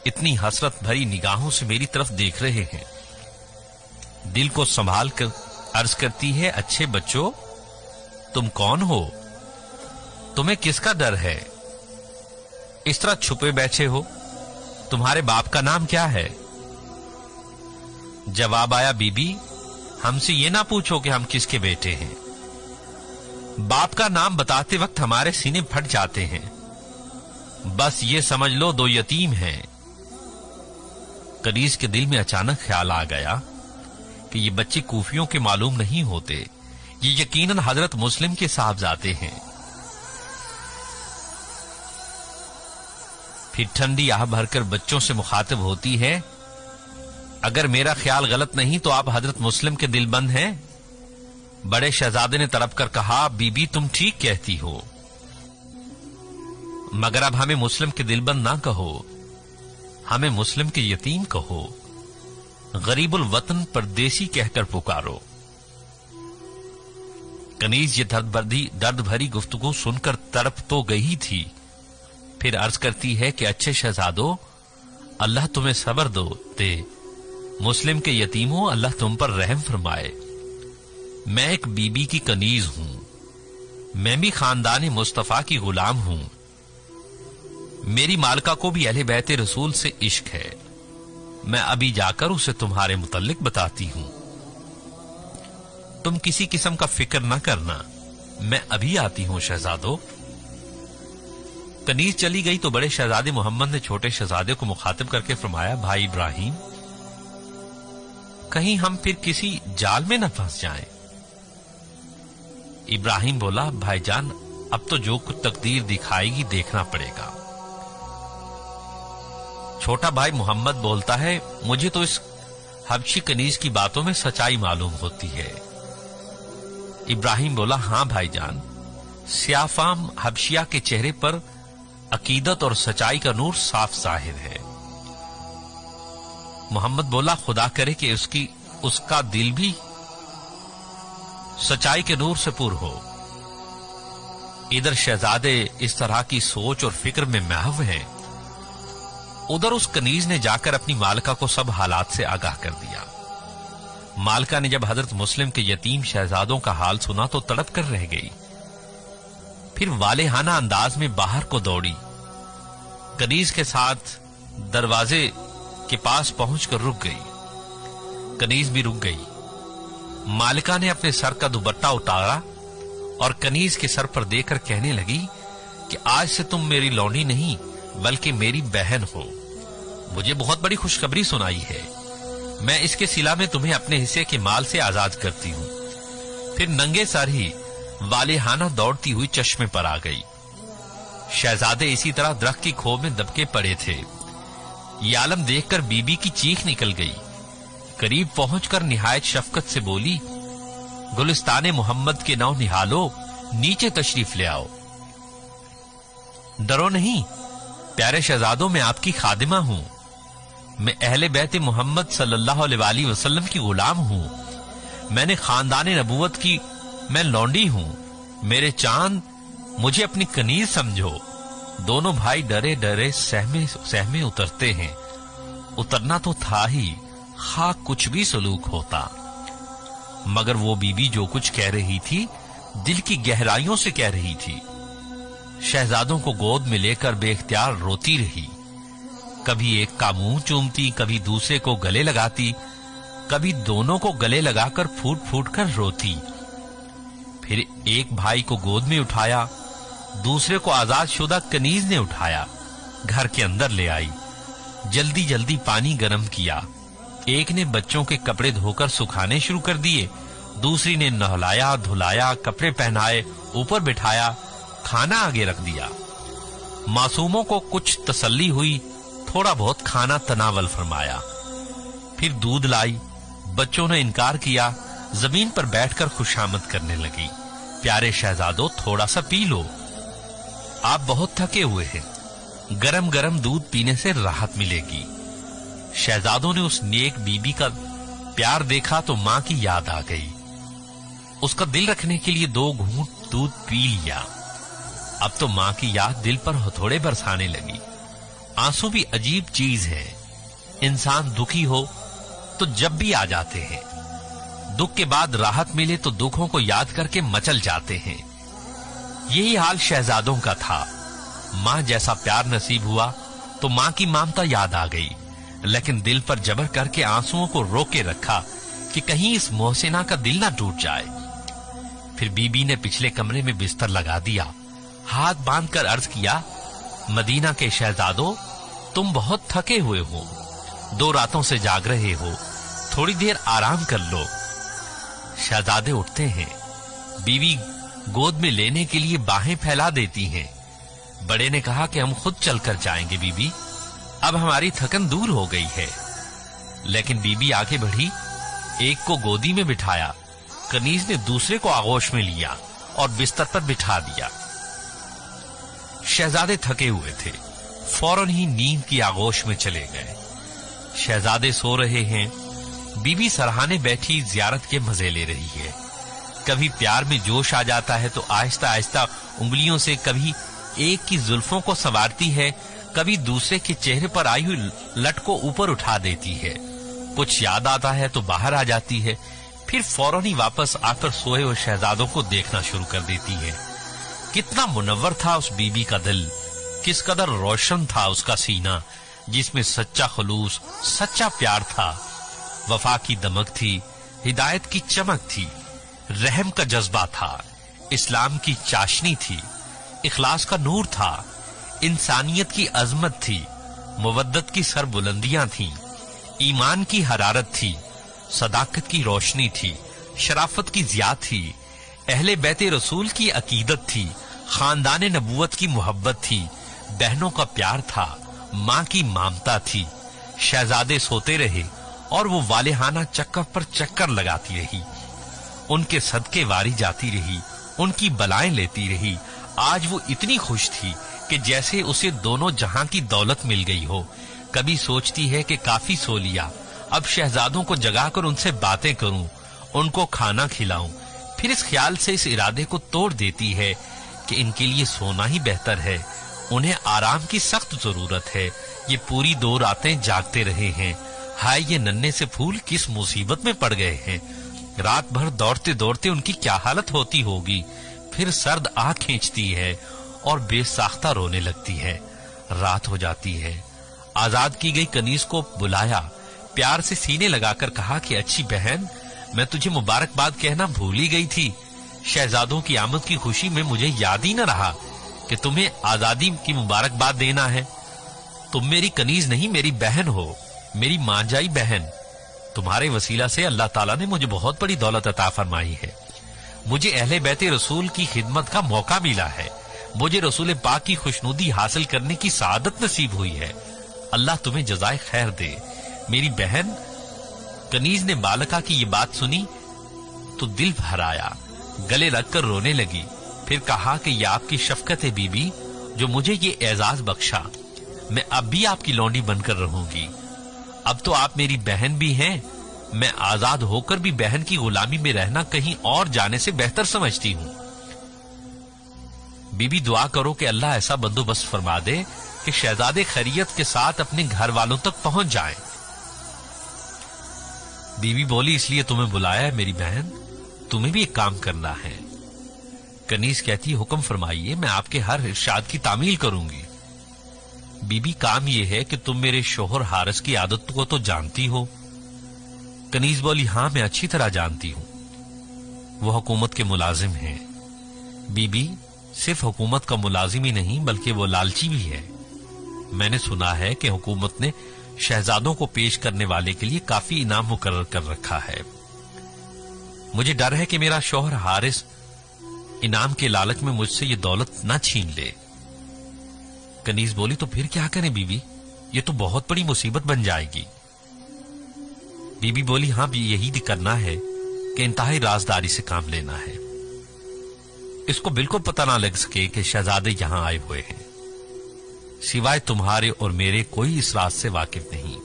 इतनी हसरत भरी निगाहों से मेरी तरफ देख रहे हैं? दिल को संभाल कर अर्ज करती है, अच्छे बच्चों, तुम कौन हो? तुम्हें किसका डर है? इस तरह छुपे बैठे हो? तुम्हारे बाप का नाम क्या है? जवाब आया, बीबी, हमसे ये ना पूछो कि हम किसके बेटे हैं। बाप का नाम बताते वक्त हमारे सीने फट जाते हैं। बस ये समझ लो दो यतीम हैं। कनीज के दिल में अचानक ख्याल आ गया कि ये बच्चे कूफियों के मालूम नहीं होते, ये यकीनन हजरत मुस्लिम के साहबजादे हैं। फिर ठंडी आह भरकर बच्चों से मुखातिब होती है, अगर मेरा ख्याल गलत नहीं तो आप हजरत मुस्लिम के दिलबंद हैं? बड़े शहजादे ने तड़प कर कहा, बीबी तुम ठीक कहती हो, मगर अब हमें मुस्लिम के दिलबंद ना कहो, हमें मुस्लिम के यतीम कहो। गरीब उल वतन परदेसी कहकर पुकारो। कनीज ये दर्द भरी गुफ्तगू सुनकर तड़प तो गई थी, फिर अर्ज करती है कि अच्छे शहजादो, अल्लाह तुम्हें सब्र दे, मुस्लिम के यतीमों, अल्लाह तुम पर रहम फरमाए। मैं एक बीबी की कनीज हूं, मैं भी खानदान मुस्तफा की गुलाम हूं। मेरी मालका को भी अहले बैत रसूल से इश्क है। मैं अभी जाकर उसे तुम्हारे मुतल्लिक बताती हूं। तुम किसी किस्म का फिक्र न करना, मैं अभी आती हूं शहजादो। कनीज चली गई तो बड़े शहजादे मोहम्मद ने छोटे शहजादे को मुखातिब करके फरमाया, भाई इब्राहिम, कहीं हम फिर किसी जाल में न फंस जाएं। इब्राहिम बोला, भाईजान, अब तो जो कुछ तकदीर दिखाएगी देखना पड़ेगा। छोटा भाई मोहम्मद बोलता है, मुझे तो इस हबशी कनीज की बातों में सच्चाई मालूम होती है। इब्राहिम बोला, हां भाईजान, सियाफाम हबशिया के चेहरे पर अकीदत और सच्चाई का नूर साफ जाहिर है। मोहम्मद बोला, खुदा करे कि उसका दिल भी सच्चाई के नूर से पुर हो। इधर शहजादे इस तरह की सोच और फिक्र में महव हैं, उधर उस कनीज ने जाकर अपनी मालका को सब हालात से आगाह कर दिया। मालका ने जब हजरत मुस्लिम के यतीम शहजादों का हाल सुना तो तड़प कर रह गई। फिर वालेहाना अंदाज में बाहर को दौड़ी, कनीज के साथ दरवाजे के पास पहुंचकर रुक गई। कनीज भी रुक गई। मालिका ने अपने सर का दुपट्टा उतारा और कनीज के सर पर देकर कहने लगी कि आज से तुम मेरी लौंडी नहीं बल्कि मेरी बहन हो। मुझे बहुत बड़ी खुशखबरी सुनाई है। मैं इसके सिला में तुम्हें अपने हिस्से के माल से आजाद करती हूं। फिर नंगे सर ही वालेहाना दौड़ती हुई चश्मे पर आ गई। शहजादे इसी तरह दरख्त की खोह में दबके पड़े थे। ये आलम देखकर बीबी की चीख निकल गई। करीब पहुंचकर निहायत शफकत से बोली, गुलिस्ताने मोहम्मद के नाव निहालो, नीचे तशरीफ ले आओ। डरो नहीं प्यारे शहजादों, मैं आपकी खादिमा हूं। मैं अहले बैत मोहम्मद सल्लल्लाहु अलैहि वसल्लम की गुलाम हूं। मैंने खानदान नबूवत की मैं लौंडी हूं। मेरे चांद, मुझे अपनी कनीज समझो। दोनों भाई डरे डरे सहमे उतरते हैं। उतरना तो था ही, खा कुछ भी सलूक होता। मगर वो बीबी जो कुछ कह रही थी दिल की गहराइयों से कह रही थी। शहजादों को गोद में लेकर बेख्तियार रोती रही। कभी एक का मुंह चूमती, कभी दूसरे को गले लगाती, कभी दोनों को गले लगाकर फूट फूट कर रोती। फिर एक भाई को गोद में उठाया, दूसरे को आजाद शुदा कनीज ने उठाया, घर के अंदर ले आई। जल्दी जल्दी पानी गर्म किया। एक ने बच्चों के कपड़े धोकर सुखाने शुरू कर दिए, दूसरी ने नहलाया धुलाया, कपड़े पहनाए, ऊपर बिठाया, खाना आगे रख दिया। मासूमों को कुछ तसल्ली हुई, थोड़ा बहुत खाना तनावल फरमाया। फिर दूध लाई। बच्चों ने इनकार किया, जमीन पर बैठकर खुशामद करने लगी। प्यारे शहजादों, थोड़ा सा पी लो, आप बहुत थके हुए हैं। गरम गरम दूध पीने से राहत मिलेगी। शहजादों ने उस नेक बीबी का प्यार देखा तो मां की याद आ गई। उसका दिल रखने के लिए 2 घूंट दूध पी लिया। अब तो मां की याद दिल पर हथौड़े बरसाने लगी। आंसू भी अजीब चीज है। इंसान दुखी हो तो जब भी आ जाते हैं, दुख के बाद राहत मिले तो दुखों को याद करके मचल जाते हैं। यही हाल शहजादों का था। मां जैसा प्यार नसीब हुआ तो मां की ममता याद आ गई, लेकिन दिल पर जबर करके आंसुओं को रोके रखा कि कहीं इस मोहसिना का दिल ना टूट जाए। फिर बीबी ने पिछले कमरे में बिस्तर लगा दिया, हाथ बांधकर अर्ज किया, मदीना के शहजादों, तुम बहुत थके हुए हो, 2 रातों से जाग रहे हो, थोड़ी देर आराम कर लो। शहजादे उठते हैं। बीवी गोद में लेने के लिए बाहें फैला देती हैं। बड़े ने कहा कि हम खुद चलकर जाएंगे बीबी, अब हमारी थकन दूर हो गई है। लेकिन बीबी आगे बढ़ी, एक को गोदी में बिठाया, कनीज ने दूसरे को आगोश में लिया और बिस्तर पर बिठा दिया। शहजादे थके हुए थे, फौरन ही नींद की आगोश में चले गए। शहजादे सो रहे हैं, बीबी सराहने बैठी जियारत के मजे ले रही है। कभी प्यार में जोश आ जाता है तो आहिस्ता आहिस्ता उंगलियों से कभी एक की जुल्फों को संवारती है, कभी दूसरे के चेहरे पर आई हुई लट को ऊपर उठा देती है। कुछ याद आता है तो बाहर आ जाती है, फिर फौरन ही वापस आकर सोए हुए शहजादों को देखना शुरू कर देती है। कितना मुनव्वर था उस बीबी का दिल, किस कदर रोशन था उसका सीना, जिसमें सच्चा खुलूस, सच्चा प्यार था, वफा की दमक थी, हिदायत की चमक थी, रहम का जज्बा था, इस्लाम की चाशनी थी, इखलास का नूर था, इंसानियत की अजमत थी, मुवद्दत की सरबुलंदियां थीं, ईमान की हरारत थी, सदाकत की रोशनी थी, शराफत की जिया थी, अहले बैते रसूल की अकीदत थी, खानदान नबूवत की मोहब्बत थी, बहनों का प्यार था, माँ की ममता थी। शहजादे सोते रहे और वो वालेहाना चक्कर पर चक्कर लगाती रही, उनके सदके वारी जाती रही, उनकी बलाएं लेती रही। आज वो इतनी खुश थी कि जैसे उसे दोनों जहां की दौलत मिल गई हो। कभी सोचती है कि काफी सो लिया, अब शहजादों को जगाकर उनसे बातें करूं, उनको खाना खिलाऊं। फिर इस ख्याल से इस इरादे को तोड़ देती है कि इनके लिए सोना ही बेहतर है, उन्हें आराम की सख्त जरूरत है। ये पूरी 2 रातें जागते रहे हैं, हाय ये नन्हे से फूल किस मुसीबत में पड़ गए हैं। रात भर दौड़ते दौड़ते उनकी क्या हालत होती होगी। फिर सर्द आंख खींचती है और बेसाख्ता रोने लगती है। रात हो जाती है। आजाद की गई कनीज को बुलाया, प्यार से सीने लगाकर कहा कि अच्छी बहन, मैं तुझे मुबारकबाद कहना भूल ही गई थी। शहजादों की आमद की खुशी में मुझे याद ही न रहा कि तुम्हें आजादी की मुबारकबाद देना है। तुम मेरी कनीज नहीं, मेरी बहन हो, मेरी मांझाई बहन। तुम्हारे वसीला से अल्लाह ताला ने मुझे बहुत बड़ी दौलत अता फरमाई है। मुझे अहले बैते रसूल की खिदमत का मौका मिला है। मुझे रसूल पाक की खुशनुदी हासिल करने की सआदत नसीब हुई है। अल्लाह तुम्हें जज़ाए खैर दे। मेरी बहन कनीज ने बालका की ये बात सुनी तो दिल भर आया, गले लगकर रोने लगी। फिर कहा कि यह आपकी शफकत है बीबी, जो मुझे ये एजाज बख्शा। मैं अब भी आपकी लौंडी बनकर रहूंगी। अब तो आप मेरी बहन भी हैं। मैं आजाद होकर भी बहन की गुलामी में रहना कहीं और जाने से बेहतर समझती हूं। बीबी दुआ करो कि अल्लाह ऐसा बंदोबस्त फरमा दे कि शहजादे खैरियत के साथ अपने घर वालों तक पहुंच जाएं। बीबी बोली, इसलिए तुम्हें बुलाया है मेरी बहन, तुम्हें भी एक काम करना है। कनीज कहती, हुक्म फरमाइए, मैं आपके हर इरशाद की तामील करूंगी। बीबी, काम यह है कि तुम मेरे शोहर हारिस की आदत को तो जानती हो। कनीज बोली, हां मैं अच्छी तरह जानती हूं, वो हुकूमत के मुलाजिम हैं। बीबी, सिर्फ हुकूमत का मुलाजिम ही नहीं बल्कि वो लालची भी है। मैंने सुना है कि हुकूमत ने शहजादों को पेश करने वाले के लिए काफी इनाम मुकर्रर कर रखा है। मुझे डर है कि मेरा शौहर हारिस इनाम के लालच में मुझसे ये दौलत न छीन ले। कनीज बोली, तो फिर क्या करें बीबी, ये तो बहुत बड़ी मुसीबत बन जाएगी। बीबी बोली, हां भी यही करना है कि इंतहाई राजदारी से काम लेना है। इसको बिल्कुल पता ना लग सके कि शहजादे यहां आए हुए हैं। सिवाय तुम्हारे और मेरे कोई इस राज से वाकिफ नहीं।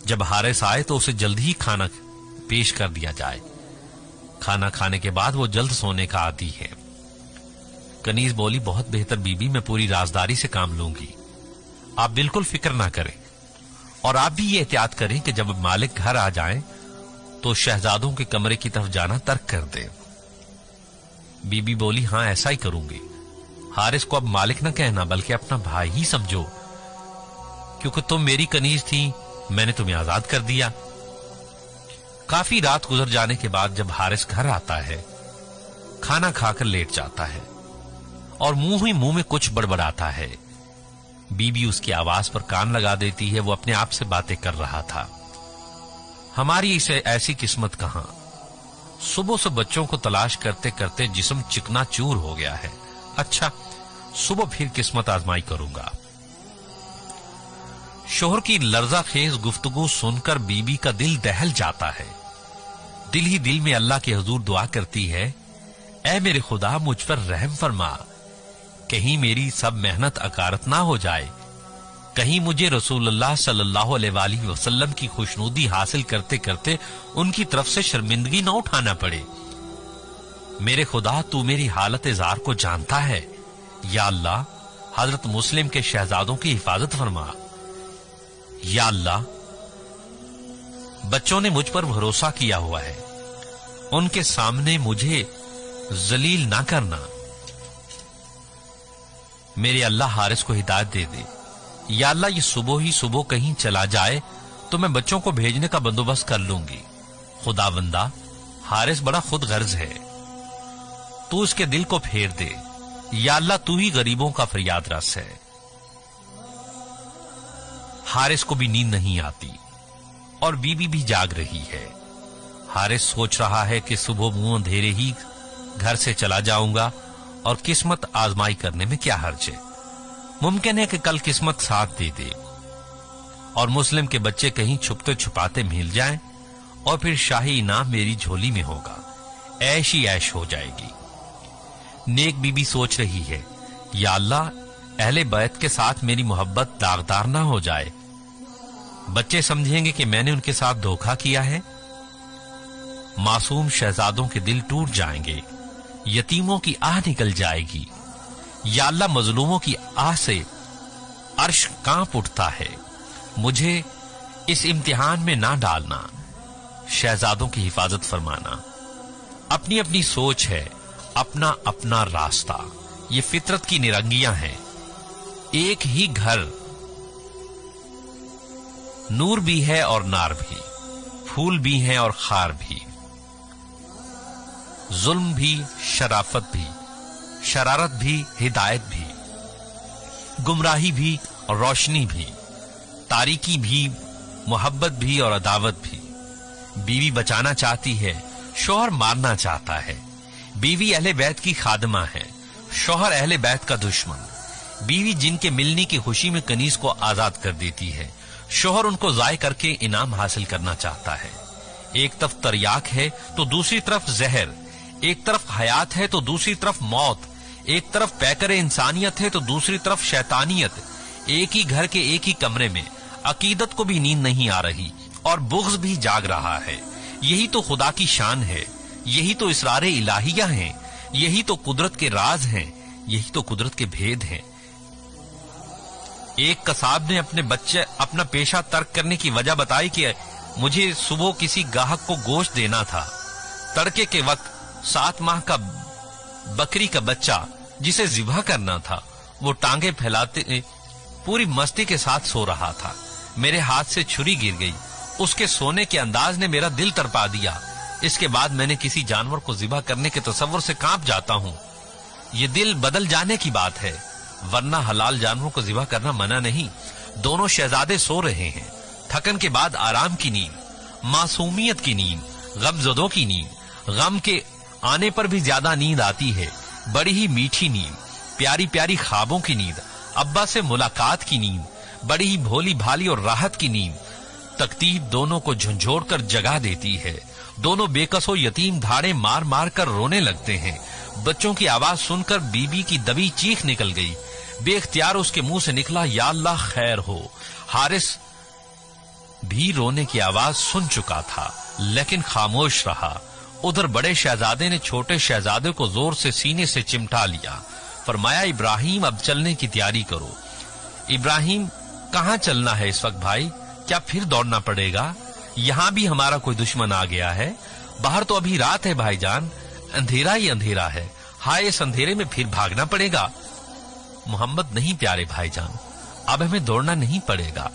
जब हारिस आए तो उसे जल्द ही खाना पेश कर दिया जाए। खाना खाने के बाद वो जल्द सोने का आदी है। कनीज बोली, बहुत बेहतर बीबी, मैं पूरी राजदारी से काम लूंगी, आप बिल्कुल फिक्र ना करें। और आप भी ये एहतियात करें कि जब मालिक घर आ जाएं तो शहजादों के कमरे की तरफ जाना तर्क कर दें। बीबी बोली, हां ऐसा ही करूंगी। हारिस को अब मालिक न कहना बल्कि अपना भाई ही समझो, क्योंकि तुम मेरी कनीज थी, मैंने तुम्हें आजाद कर दिया। काफी रात गुजर जाने के बाद जब हारिस घर आता है, खाना खाकर लेट जाता है और मुंह ही मुंह में कुछ बड़बड़ाता है। बीबी उसकी आवाज पर कान लगा देती है। वो अपने आप से बातें कर रहा था। हमारी इसे ऐसी किस्मत कहां, सुबह से बच्चों को तलाश करते करते जिस्म चिकना चूर हो गया है। अच्छा, सुबह फिर किस्मत आजमाई करूंगा। शोहर की लर्जा खेज गुफ्तगू सुनकर बीबी का दिल दहल जाता है। दिल ही दिल में अल्लाह के हुजूर दुआ करती है, ऐ मेरे खुदा मुझ पर रहम फरमा, कहीं मेरी सब मेहनत अकारत ना हो जाए, कहीं मुझे रसूलुल्लाह सल्लल्लाहु अलैहि वसल्लम की खुशनुदी हासिल करते करते उनकी तरफ से शर्मिंदगी न उठाना पड़े। मेरे खुदा, तू मेरी हालत जार को जानता है। या अल्लाह, हजरत मुस्लिम के शहजादों की हिफाजत फरमा। या अल्लाह, बच्चों ने मुझ पर भरोसा किया हुआ है, उनके सामने मुझे जलील ना करना। मेरे अल्लाह, हारिस को हिदायत दे दे। या अल्लाह, ये सुबह ही सुबह कहीं चला जाए तो मैं बच्चों को भेजने का बंदोबस्त कर लूंगी। खुदावंदा, हारिस बड़ा खुद गर्ज है, तू इसके दिल को फेर दे। या अल्लाह, तू ही गरीबों का फरियाद रस है। हारिस को भी नींद नहीं आती और बीबी भी जाग रही है। हारिस सोच रहा है कि सुबह मुंह अंधेरे ही घर से चला जाऊंगा और किस्मत आजमाई करने में क्या हर्ज है। मुमकिन है कि कल किस्मत साथ दे दे और मुस्लिम के बच्चे कहीं छुपते छुपाते मिल जाएं और फिर शाही इनाम मेरी झोली में होगा, ऐश ही ऐश हो जाएगी। नेक बीबी सोच रही है, या अल्लाह, अहले बैत के साथ मेरी मोहब्बत दागदार ना हो जाए। बच्चे समझेंगे कि मैंने उनके साथ धोखा किया है। मासूम शहजादों के दिल टूट जाएंगे, यतीमों की आह निकल जाएगी। या अल्लाह, मजलूमों की आह से अर्श कांप उठता है। मुझे इस इम्तिहान में ना डालना, शहजादों की हिफाजत फरमाना। अपनी अपनी सोच है, अपना अपना रास्ता, ये फितरत की निरंगियां हैं। एक ही घर, नूर भी है और नार भी, फूल भी है और खार भी, जुल्म भी, शराफत भी, शरारत भी, हिदायत भी, गुमराही भी और रोशनी भी, तारीकी भी, मोहब्बत भी और अदावत भी। बीवी बचाना चाहती है, शौहर मारना चाहता है। बीवी अहले बैत की खादमा है, शौहर अहले बैत का दुश्मन। बीवी जिनके मिलने की खुशी में कनीज को आजाद कर देती है, शौहर उनको जाय करके इनाम हासिल करना चाहता है। एक तरफ तरियाक है तो दूसरी तरफ जहर, एक तरफ हयात है तो दूसरी तरफ मौत, एक तरफ पैकर इंसानियत है तो दूसरी तरफ शैतानियत। एक ही घर के एक ही कमरे में अकीदत को भी नींद नहीं आ रही और बुग़्ज़ भी जाग रहा है। यही तो खुदा की शान है, यही तो इसरारे इलाहिया हैं, यही तो कुदरत के राज हैं, यही तो कुदरत के भेद हैं। एक कसाब ने अपने बच्चे अपना पेशा तर्क करने की वजह बताई कि मुझे सुबह किसी गाहक को गोश्त देना था। तड़के के वक्त 7 माह का बकरी का बच्चा जिसे ज़िबह करना था, वो टांगे फैलाते पूरी मस्ती के साथ सो रहा था। मेरे हाथ से छुरी गिर गई, उसके सोने के अंदाज ने मेरा दिल तड़पा दिया। इसके बाद मैंने किसी जानवर को ज़िबह करने के तसव्वुर से कांप जाता हूं। ये दिल बदल जाने की बात है, वरना हलाल जानवरों को ज़िबह करना मना नहीं। दोनों शहजादे सो रहे हैं, थकन के बाद आराम की नींद, मासूमियत की नींद, गमज़दों की नींद। गम के आने पर भी ज्यादा नींद आती है, बड़ी ही मीठी नींद, प्यारी प्यारी ख्वाबों की नींद, अब्बा से मुलाकात की नींद, बड़ी ही भोली भाली और राहत की नींद। तकदीर दोनों को झंझोड़ कर जगा देती है। दोनों बेकसो यतीम धाड़े मार मार कर रोने लगते हैं। बच्चों की आवाज सुनकर बीबी की दबी चीख निकल गई। बेख्तियार उसके मुंह से निकला, या अल्लाह खैर हो। हारिस भी रोने की आवाज सुन चुका था, लेकिन खामोश रहा। उधर बड़े शहजादे ने छोटे शहजादे को जोर से सीने से चिमटा लिया। फरमाया, इब्राहिम, अब चलने की तैयारी करो। इब्राहिम, कहां चलना है इस वक्त भाई? क्या फिर दौड़ना पड़ेगा? यहां भी हमारा कोई दुश्मन आ गया है। बाहर तो अभी रात है भाईजान, अंधेरा ही अंधेरा है। हाय, इस अंधेरे में फिर भागना पड़ेगा। मोहम्मद, नहीं प्यारे भाईजान, अब हमें दौड़ना नहीं पड़ेगा।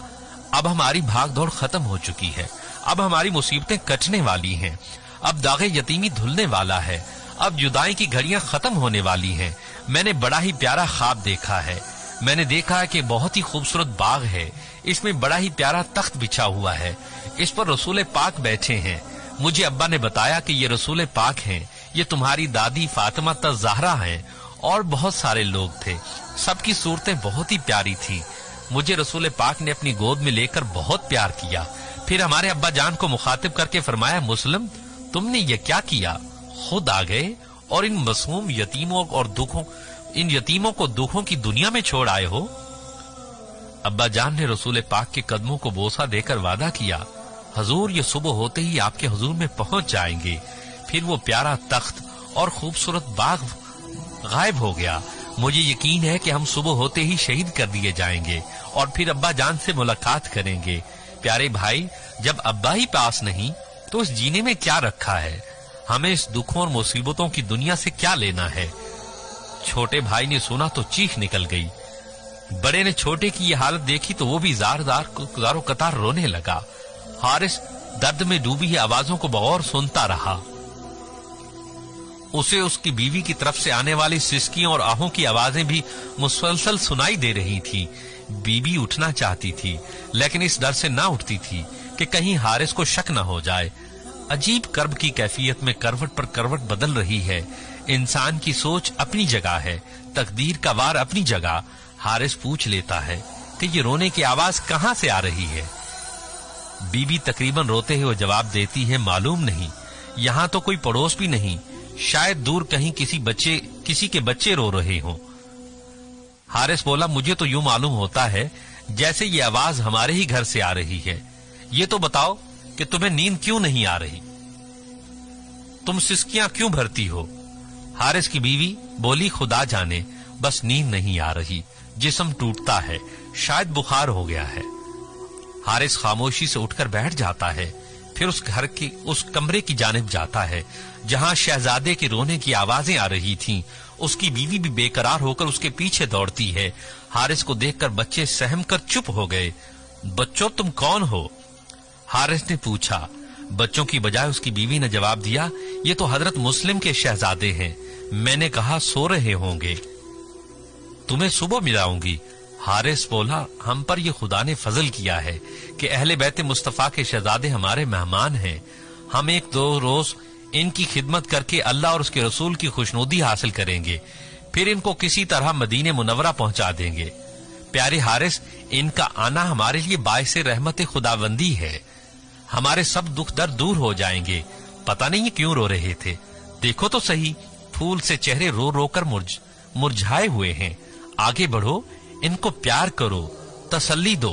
अब हमारी भाग दौड़ खत्म हो चुकी है। अब हमारी मुसीबतें कटने वाली हैं। अब दागे यतीमी धुलने वाला है। अब जुदाई की घड़ियां खत्म होने वाली हैं। मैंने बड़ा ही प्यारा ख्वाब देखा है। मैंने देखा है कि बहुत ही खूबसूरत बाग है, इसमें बड़ा ही प्यारा तख्त बिछा हुआ है, इस पर रसूल पाक बैठे हैं। मुझे अब्बा ने बताया कि ये रसूल पाक हैं, ये तुम्हारी दादी फातिमा ज़हरा हैं, और बहुत सारे लोग थे। सबकी सूरतें बहुत ही प्यारी थी। मुझे रसूल पाक ने अपनी गोद में लेकर बहुत प्यार किया। फिर हमारे अब्बा जान को मुखातिब करके फरमाया, मुस्लिम, तुमने ये क्या किया? खुद आ गए और इन मासूम यतीमों और दुखों, इन यतीमों को दुखों की दुनिया में छोड़ आए हो। अब्बा जान ने रसूल पाक के कदमों को बोसा देकर वादा किया, हजूर ये सुबह होते ही आपके हुजूर में पहुंच जाएंगे। फिर वो प्यारा तख्त और खूबसूरत बाग गायब हो गया। मुझे यकीन है कि हम सुबह होते ही शहीद कर दिए जाएंगे और फिर अब्बा जान से मुलाकात करेंगे। प्यारे भाई, जब अब्बा ही पास नहीं तो इस जीने में क्या रखा है? हमें इस दुखों और मुसीबतों की दुनिया से क्या लेना है? छोटे भाई ने सुना तो चीख निकल गई। बड़े ने छोटे की ये हालत देखी तो वो भी जारो कतार रोने लगा। हारिस दर्द में डूबी आवाजों को बगौर सुनता रहा। उसे उसकी बीवी की तरफ से आने वाली सिसकियों और आहों की आवाजें भी मुसलसल सुनाई दे रही थी। बीवी उठना चाहती थी लेकिन इस डर से ना उठती थी कि कहीं हारिस को शक न हो जाए। अजीब कर्ब की कैफियत में करवट पर करवट बदल रही है। इंसान की सोच अपनी जगह है, तकदीर का वार अपनी जगह। हारिस पूछ लेता है कि ये रोने की आवाज कहां से आ रही है? बीबी तकरीबन रोते हुए जवाब देती है, मालूम नहीं, यहां तो कोई पड़ोस भी नहीं, शायद दूर कहीं किसी के बच्चे रो रहे हों। हारिस बोला, मुझे तो यूं मालूम होता है जैसे ये आवाज हमारे ही घर से आ रही है। ये तो बताओ कि तुम्हें नींद क्यों नहीं आ रही? तुम सिसकियां क्यों भरती हो? हारिस की बीवी बोली, खुदा जाने, बस नींद नहीं आ रही, जिस्म टूटता है, शायद बुखार हो गया है। हारिस खामोशी से उठकर बैठ जाता है, फिर उस कमरे की जानिब जाता है जहां शहजादे के रोने की आवाजें आ रही थीं। उसकी बीवी भी बेकरार होकर उसके पीछे दौड़ती है। हारिस को देखकर बच्चे सहम कर चुप हो गए। बच्चों, तुम कौन हो? हारिस ने पूछा। बच्चों की बजाय उसकी बीवी ने जवाब दिया, ये तो हजरत मुस्लिम के शहजादे हैं। मैंने कहा सो रहे होंगे, तुम्हें सुबह मिलाऊंगी। हारिस बोला, हम पर यह खुदा ने फजल किया है कि अहले बैत मुस्तफा के शहजादे हमारे मेहमान हैं। हम एक दो रोज इनकी खिदमत करके अल्लाह और उसके रसूल की खुशनुदी हासिल करेंगे, फिर इनको किसी तरह मदीने मुनव्वरा पहुंचा देंगे। प्यारे हारिस, इनका आना हमारे लिए बाइस रहमत खुदाबंदी है। हमारे सब दुख दर्द दूर हो जाएंगे। पता नहीं क्यों रो रहे थे, देखो तो सही, फूल से चेहरे रो रो कर मुरझाए हुए हैं। आगे बढ़ो, इनको प्यार करो, तसल्ली दो,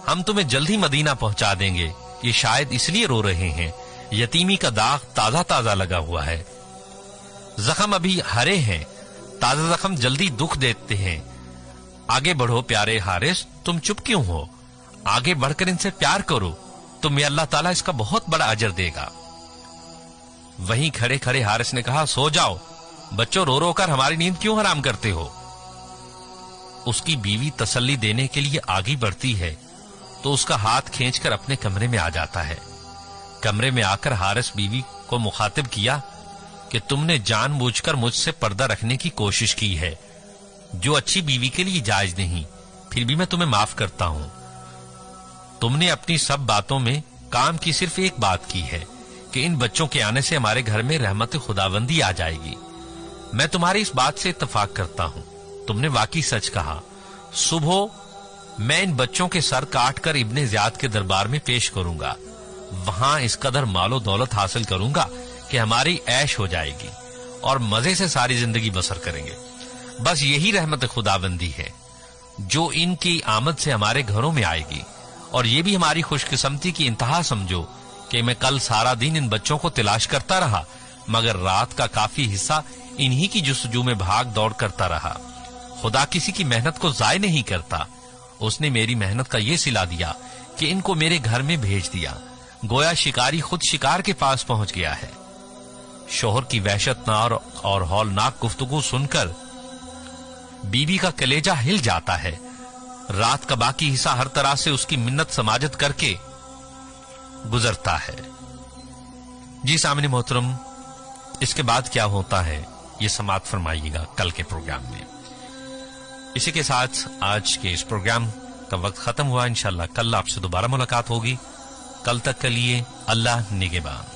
हम तुम्हें जल्दी मदीना पहुंचा देंगे। ये शायद इसलिए रो रहे हैं, यतीमी का दाग ताजा ताजा लगा हुआ है, जख्म अभी हरे हैं, ताजा जख्म जल्दी दुख देते हैं। आगे बढ़ो प्यारे हारिस, तुम चुप क्यों हो? आगे बढ़कर इनसे प्यार करो, तुम्हें अल्लाह ताला इसका बहुत बड़ा अजर देगा। वहीं खड़े खड़े हारिस ने कहा, सो जाओ बच्चों, रो रो कर हमारी नींद क्यों हराम करते हो? उसकी बीवी तसल्ली देने के लिए आगे बढ़ती है तो उसका हाथ खींचकर अपने कमरे में आ जाता है। कमरे में आकर हारिस बीवी को मुखातिब किया कि तुमने जानबूझकर मुझसे पर्दा रखने की कोशिश की है, जो अच्छी बीवी के लिए जायज नहीं, फिर भी मैं तुम्हें माफ करता हूं। तुमने अपनी सब बातों में काम की सिर्फ एक बात की है कि इन बच्चों के आने से हमारे घर में रहमत खुदाबंदी आ जाएगी। मैं तुम्हारी इस बात से इत्तफाक करता हूं, तुमने वाकई सच कहा। सुबह मैं इन बच्चों के सर काटकर इब्ने ज़ियाद के दरबार में पेश करूंगा, वहां इस कदर मालो दौलत हासिल करूंगा कि हमारी ऐश हो जाएगी और मजे से सारी जिंदगी बसर करेंगे। बस यही रहमत खुदाबंदी है जो इनकी आमद से हमारे घरों में आएगी। और ये भी हमारी खुशकिस्मती की इंतहा समझो कि मैं कल सारा दिन इन बच्चों को तलाश करता रहा, मगर रात का काफी हिस्सा इन्हीं की जुस्तजू में भाग दौड़ करता रहा। खुदा किसी की मेहनत को जाय नहीं करता। उसने मेरी मेहनत का ये सिला दिया कि इनको मेरे घर में भेज दिया, गोया शिकारी खुद शिकार के पास पहुंच गया है। शोहर की वहशतनाक और हौलनाक गुफ्तगू सुनकर बीबी का कलेजा हिल जाता है। रात का बाकी हिस्सा हर तरह से उसकी मिन्नत समाजत करके गुजरता है। जी सामने मोहतरम, इसके बाद क्या होता है ये समाअत फरमाइएगा कल के प्रोग्राम में। इसी के साथ आज के इस प्रोग्राम का वक्त खत्म हुआ। इंशाअल्लाह कल आपसे दोबारा मुलाकात होगी। कल तक के लिए अल्लाह निगहबान।